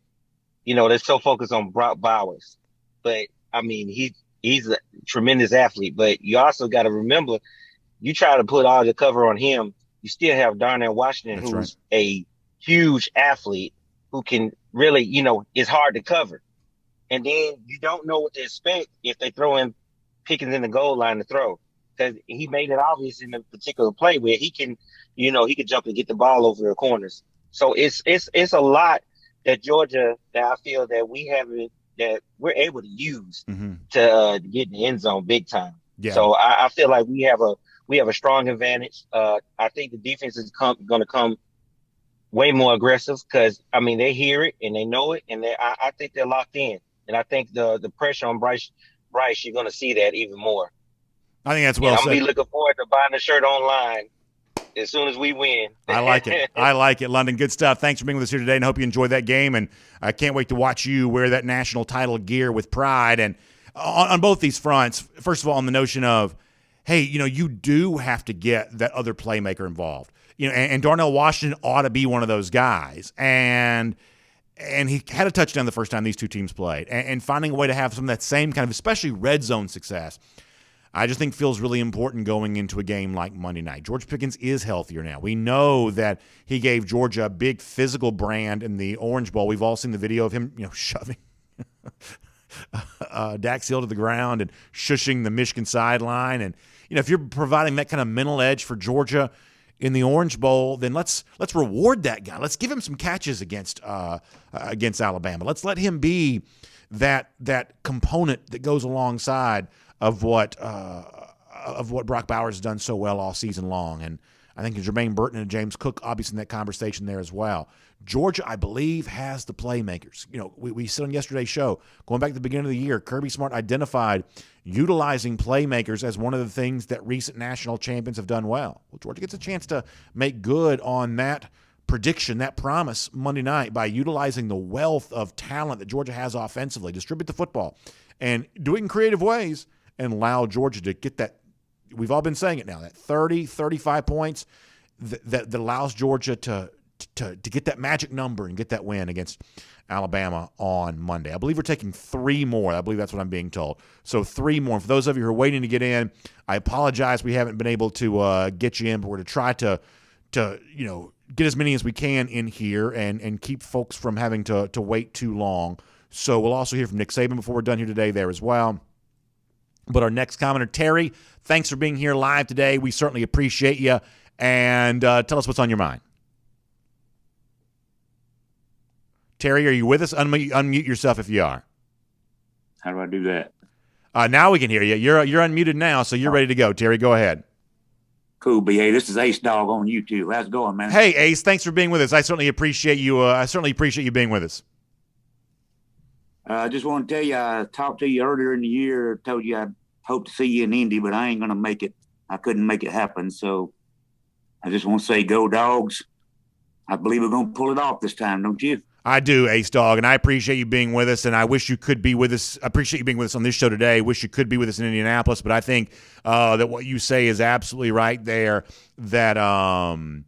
they're so focused on Brock Bowers. But, I mean, he's a tremendous athlete. But you also got to remember, you try to put all the cover on him, you still have Darnell Washington, who's a huge athlete who can really, is hard to cover. And then you don't know what to expect if they throw in Pickens in the goal line to throw. Because he made it obvious in a particular play where he can jump and get the ball over the corners. So it's a lot that Georgia that I feel that we're able to use to get in the end zone big time. Yeah. So I feel like we have a strong advantage. I think the defense is going to come way more aggressive because they hear it and they know it, and I think they're locked in. And I think the pressure on Bryce, you're going to see that even more. I think that's well said. I'm going to be looking forward to buying the shirt online as soon as we win. I like it. I like it, London. Good stuff. Thanks for being with us here today, and hope you enjoyed that game. And I can't wait to watch you wear that national title gear with pride. And on both these fronts, first of all, on the notion of, hey, you do have to get that other playmaker involved. And Darnell Washington ought to be one of those guys. And he had a touchdown the first time these two teams played. And finding a way to have some of that same kind of, especially red zone success, I just think feels really important going into a game like Monday night. George Pickens is healthier now. We know that he gave Georgia a big physical brand in the Orange Bowl. We've all seen the video of him, shoving Dax Hill to the ground and shushing the Michigan sideline. And, if you're providing that kind of mental edge for Georgia in the Orange Bowl, then let's reward that guy. Let's give him some catches against Alabama. Let's let him be that component that goes alongside of what Brock Bowers has done so well all season long. And I think Jermaine Burton and James Cook obviously in that conversation there as well. Georgia, I believe, has the playmakers. We said on yesterday's show, going back to the beginning of the year, Kirby Smart identified utilizing playmakers as one of the things that recent national champions have done well. Well, Georgia gets a chance to make good on that prediction, that promise Monday night by utilizing the wealth of talent that Georgia has offensively, distribute the football, and do it in creative ways and allow Georgia to get that, we've all been saying it now, that 30, 35 points that allows Georgia to get that magic number and get that win against Alabama on Monday. I believe we're taking 3 more. I believe that's what I'm being told. So 3 more. For those of you who are waiting to get in, I apologize we haven't been able to get you in, but we're to try to get as many as we can in here and keep folks from having to wait too long. So we'll also hear from Nick Saban before we're done here today there as well. But our next commenter, Terry, thanks for being here live today. We certainly appreciate you. And tell us what's on your mind. Terry, are you with us? Unmute yourself if you are. How do I do that? Now we can hear you. You're unmuted now, so you're ready to go. Terry, go ahead. Cool, BA. This is Ace Dog on YouTube. How's it going, man? Hey, Ace. Thanks for being with us. I certainly appreciate you. Being with us. I just want to tell you, I talked to you earlier in the year. Told you I'd hope to see you in Indy, but I ain't going to make it. I couldn't make it happen. So I just want to say, go Dogs. I believe we're going to pull it off this time, don't you? I do, Ace Dog, and I appreciate you being with us, and I wish you could be with us. I appreciate you being with us on this show today. Wish you could be with us in Indianapolis, but I think that what you say is absolutely right there, that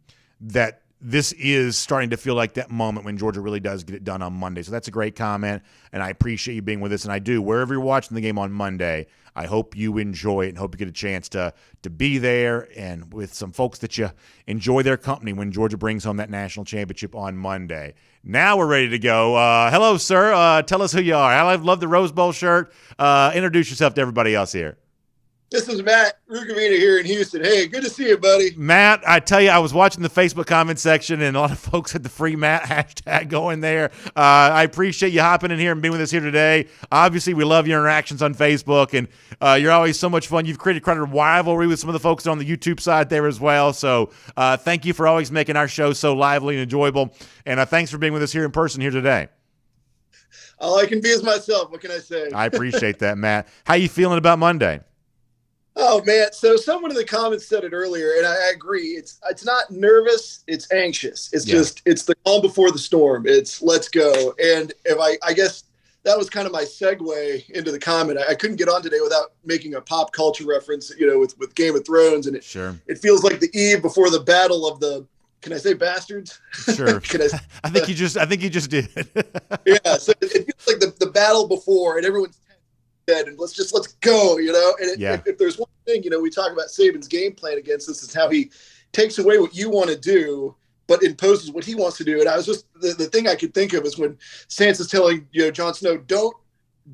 this is starting to feel like that moment when Georgia really does get it done on Monday. So that's a great comment, and I appreciate you being with us, and I do. Wherever you're watching the game on Monday, I hope you enjoy it and hope you get a chance to be there and with some folks that you enjoy their company when Georgia brings home that national championship on Monday. Now we're ready to go. Hello, sir. Tell us who you are. I love the Rose Bowl shirt. Introduce yourself to everybody else here. This is Matt Rukavina here in Houston. Hey, good to see you, buddy. Matt, I tell you, I was watching the Facebook comment section, and a lot of folks had the free Matt hashtag going there. I appreciate you hopping in here and being with us here today. Obviously, we love your interactions on Facebook, and you're always so much fun. You've created quite a rivalry with some of the folks on the YouTube side there as well. So thank you for always making our show so lively and enjoyable. And thanks for being with us here in person here today. All I can be is myself. What can I say? I appreciate that, Matt. How you feeling about Monday? Oh man, so someone in the comments said it earlier, and I agree. It's not nervous, it's anxious. It's it's the calm before the storm. It's let's go. And if I guess that was kind of my segue into the comment. I couldn't get on today without making a pop culture reference, with Game of Thrones, and it feels like the eve before the battle of the. Can I say bastards? Sure. I think you just did. Yeah. So it feels like the battle before, and everyone's dead, and let's go, And if there's one thing, we talk about Saban's game plan against this is how he takes away what you want to do, but imposes what he wants to do. And I was just the thing I could think of is when Sansa's telling Jon Snow, don't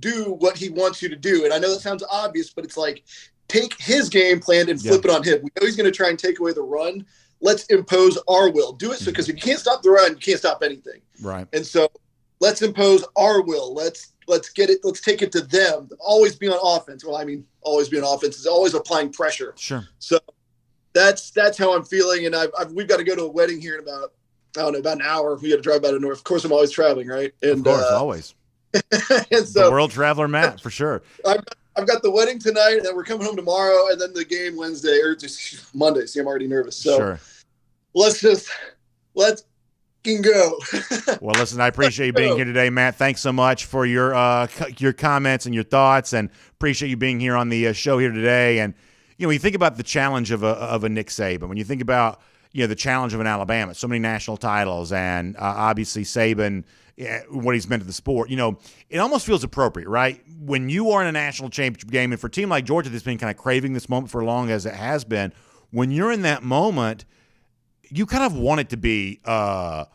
do what he wants you to do. And I know that sounds obvious, but it's like take his game plan and flip it on him. We know he's going to try and take away the run. Let's impose our will. Do it because if you can't stop the run, you can't stop anything. Right. And so let's impose our will. Let's get it. Let's take it to them. Always be on offense. Well, I mean, always be on offense is always applying pressure. Sure. So that's how I'm feeling. And we've got to go to a wedding here in about an hour. We got to drive by to north. Of course, I'm always traveling, right? And of course, always. And so the world traveler, Matt, for sure. I've got the wedding tonight, and then we're coming home tomorrow, and then the game Wednesday or just Monday. See, I'm already nervous. So sure. let's go. Well, listen, I appreciate you being here today, Matt. Thanks so much for your comments and your thoughts, and appreciate you being here on the show here today. And when you think about the challenge of a Nick Saban, when you think about the challenge of an Alabama, so many national titles, and obviously Saban, what he's meant to the sport, it almost feels appropriate, right? When you are in a national championship game, and for a team like Georgia that's been kind of craving this moment for as long as it has been, when you're in that moment, you kind of want it to be, a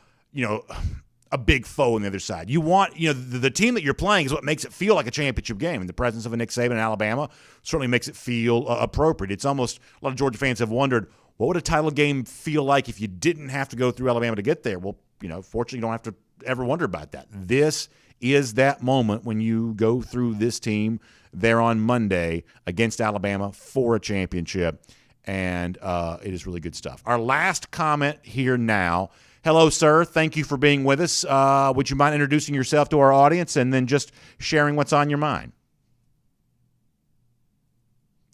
big foe on the other side. You want, the team that you're playing is what makes it feel like a championship game. And the presence of a Nick Saban in Alabama certainly makes it feel appropriate. It's almost, a lot of Georgia fans have wondered, what would a title game feel like if you didn't have to go through Alabama to get there? Well, fortunately, you don't have to ever wonder about that. This is that moment when you go through this team there on Monday against Alabama for a championship. and it is really good stuff. Our last comment here now. Hello, sir. Thank you for being with us. Would you mind introducing yourself to our audience and then just sharing what's on your mind?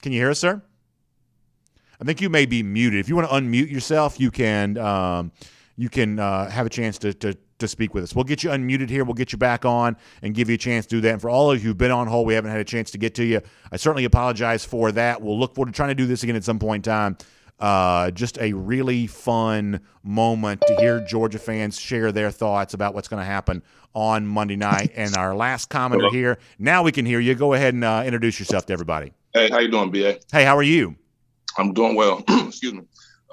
Can you hear us, sir? I think you may be muted. If you want to unmute yourself, you can have a chance to speak with us. We'll get you unmuted here. We'll get you back on and give you a chance to do that. And for all of you who've been on hold, we haven't had a chance to get to you. I certainly apologize for that. We'll look forward to trying to do this again at some point in time. Just a really fun moment to hear Georgia fans share their thoughts about what's going to happen on Monday night. And our last commenter here, now we can hear you. Go ahead and introduce yourself to everybody. Hey, how you doing, BA? Hey, how are you? I'm doing well. Excuse me.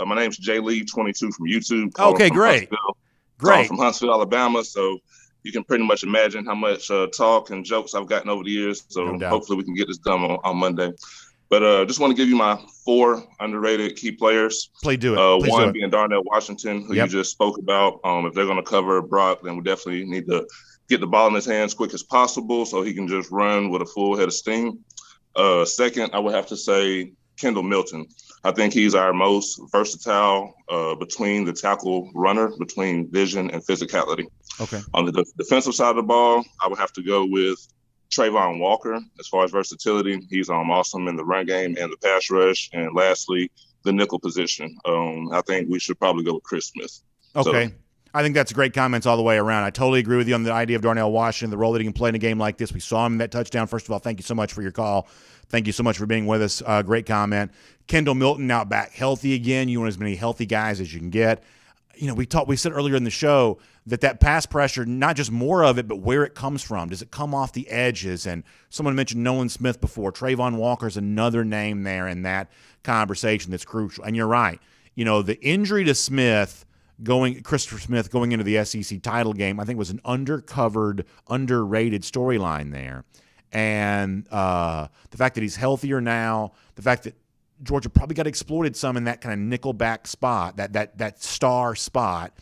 My name's Jaylee, 22 from YouTube. Okay, great. Great. From Huntsville, Alabama. So you can pretty much imagine how much talk and jokes I've gotten over the years. So hopefully we can get this done on Monday. But just want to give you my 4 underrated key players. Please do it. One being Darnell Washington, who you just spoke about. If they're going to cover Brock, then we definitely need to get the ball in his hands quick as possible so he can just run with a full head of steam. Second, I would have to say Kendall Milton. I think he's our most versatile between the tackle runner, between vision and physicality. Okay. On the defensive side of the ball, I would have to go with Trayvon Walker. As far as versatility, he's awesome in the run game and the pass rush. And lastly, the nickel position. I think we should probably go with Chris Smith. Okay. So, I think that's great comments all the way around. I totally agree with you on the idea of Darnell Washington, the role that he can play in a game like this. We saw him in that touchdown. First of all, thank you so much for your call. Thank you so much for being with us. Great comment. Kendall Milton now back healthy again. You want as many healthy guys as you can get. You know, we said earlier in the show that pass pressure, not just more of it, but where it comes from. Does it come off the edges? And someone mentioned Nolan Smith before. Trayvon Walker's another name there in that conversation that's crucial. And you're right. You know, the injury to Christopher Smith going into the SEC title game, I think was an underrated storyline there. And the fact that he's healthier now, the fact that Georgia probably got exploited some in that kind of nickelback spot, that star spot.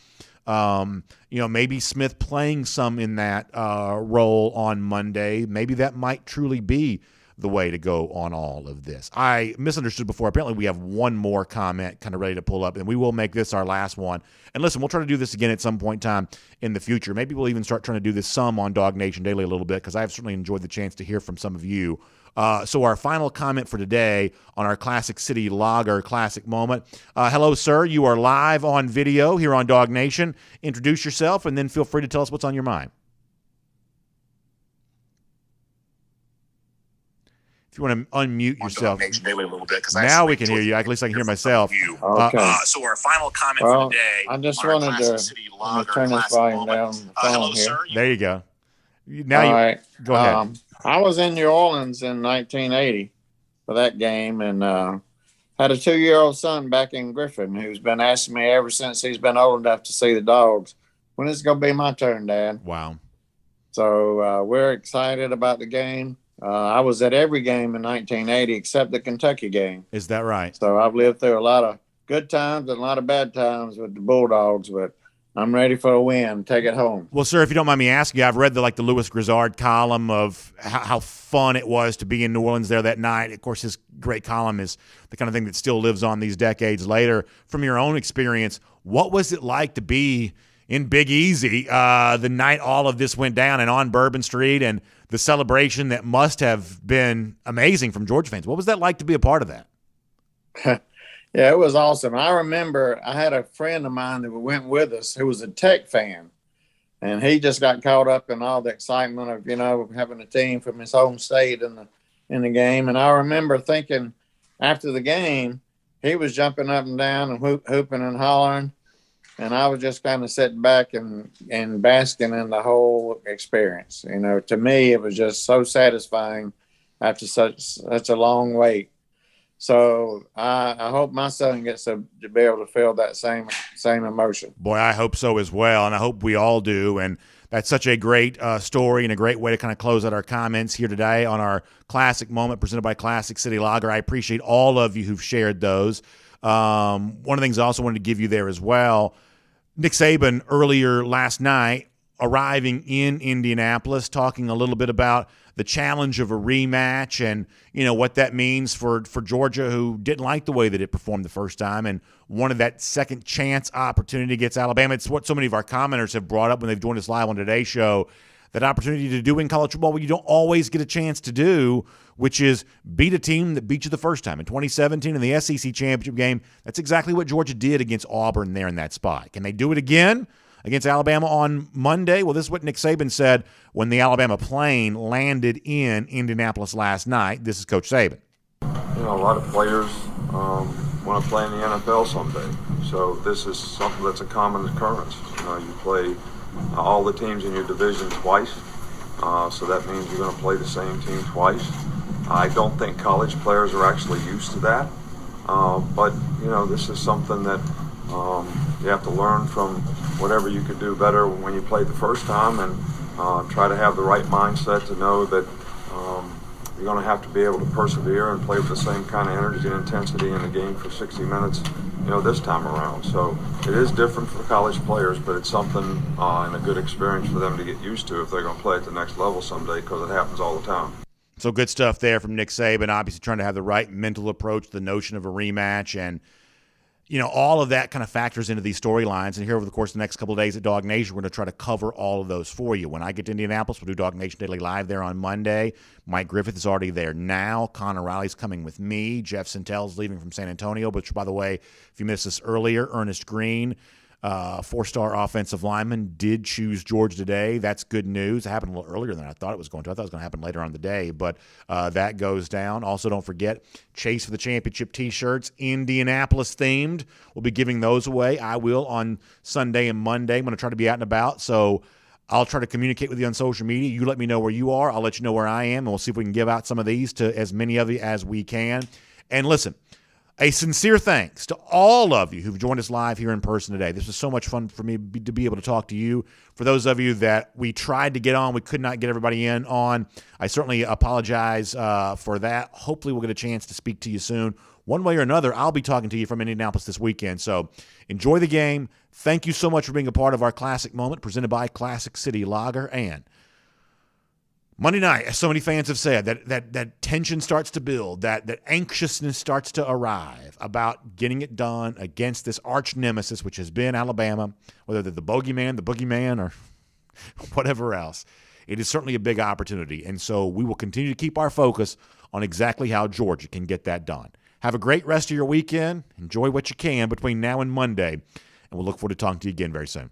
Maybe Smith playing some in that role on Monday. Maybe that might truly be the way to go on all of this. I misunderstood before. Apparently we have one more comment kind of ready to pull up, and we will make this our last one. And listen, we'll try to do this again at some point in time in the future. Maybe we'll even start trying to do this some on Dog Nation Daily a little bit, because I've certainly enjoyed the chance to hear from some of you. So our final comment for today on our Classic City Lager Classic Moment. Hello, sir. You are live on video here on Dog Nation. Introduce yourself, and then feel free to tell us what's on your mind. If you want to unmute yourself. Now we can hear you. At least I can hear myself. Okay. So our final comment Well, for today. I just wanted to turn this volume down on the phone here. There you go. All right. Go ahead. I was in New Orleans in 1980 for that game, and had a 2-year-old son back in Griffin who's been asking me ever since he's been old enough to see the dogs, when is it going to be my turn, Dad? Wow. So we're excited about the game. I was at every game in 1980 except the Kentucky game. Is that right? So I've lived through a lot of good times and a lot of bad times with the Bulldogs, but I'm ready for a win. Take it home. Well, sir, if you don't mind me asking you, I've read the Louis Grizzard column of how fun it was to be in New Orleans there that night. Of course, his great column is the kind of thing that still lives on these decades later. From your own experience, what was it like to be in Big Easy the night all of this went down and on Bourbon Street, and the celebration that must have been amazing from Georgia fans? What was that like to be a part of that? Yeah, it was awesome. I remember I had a friend of mine that went with us who was a Tech fan, and he just got caught up in all the excitement of, having a team from his home state in the game. And I remember thinking after the game, he was jumping up and down and hooping and hollering, and I was just kind of sitting back and basking in the whole experience. To me, it was just so satisfying after such a long wait. So I hope my son gets to be able to feel that same emotion. Boy, I hope so as well, and I hope we all do. And that's such a great story and a great way to kind of close out our comments here today on our Classic Moment presented by Classic City Lager. I appreciate all of you who've shared those. One of the things I also wanted to give you there as well, Nick Saban earlier last night arriving in Indianapolis, talking a little bit about the challenge of a rematch and, what that means for Georgia, who didn't like the way that it performed the first time and wanted that second chance opportunity against Alabama. It's what so many of our commenters have brought up when they've joined us live on today's show, that opportunity to do in college football what you don't always get a chance to do, which is beat a team that beat you the first time. In 2017 in the SEC championship game, that's exactly what Georgia did against Auburn there in that spot. Can they do it again against Alabama on Monday? Well, this is what Nick Saban said when the Alabama plane landed in Indianapolis last night. This is Coach Saban. A lot of players want to play in the NFL someday. So this is something that's a common occurrence. You play all the teams in your division twice. So that means you're going to play the same team twice. I don't think college players are actually used to that. But this is something that you have to learn from whatever you could do better when you played the first time, and try to have the right mindset to know that you're going to have to be able to persevere and play with the same kind of energy and intensity in the game for 60 minutes, this time around. So it is different for college players, but it's something and a good experience for them to get used to if they're going to play at the next level someday, because it happens all the time. So good stuff there from Nick Saban, obviously trying to have the right mental approach to the notion of a rematch. And, all of that kind of factors into these storylines. And here over the course of the next couple of days at Dog Nation, we're going to try to cover all of those for you. When I get to Indianapolis, we'll do Dog Nation Daily Live there on Monday. Mike Griffith is already there now. Connor Riley's coming with me. Jeff Sintel's leaving from San Antonio, which, by the way, if you missed this earlier, Ernest Green, four-star offensive lineman, did choose Georgia today. That's good news. It happened a little earlier than I thought it was going to. I thought it was going to happen later on in the day, but that goes down. Also, don't forget, Chase for the Championship T-shirts, Indianapolis themed. We'll be giving those away. I will on Sunday and Monday. I'm going to try to be out and about, so I'll try to communicate with you on social media. You let me know where you are. I'll let you know where I am, and we'll see if we can give out some of these to as many of you as we can. And listen, a sincere thanks to all of you who've joined us live here in person today. This was so much fun for me to be able to talk to you. For those of you that we tried to get on, we could not get everybody in on, I certainly apologize for that. Hopefully we'll get a chance to speak to you soon. One way or another, I'll be talking to you from Indianapolis this weekend. So enjoy the game. Thank you so much for being a part of our Classic Moment presented by Classic City Lager. And Monday night, as so many fans have said, that tension starts to build, that anxiousness starts to arrive about getting it done against this arch nemesis, which has been Alabama, whether they're the boogeyman, or whatever else. It is certainly a big opportunity, and so we will continue to keep our focus on exactly how Georgia can get that done. Have a great rest of your weekend. Enjoy what you can between now and Monday, and we'll look forward to talking to you again very soon.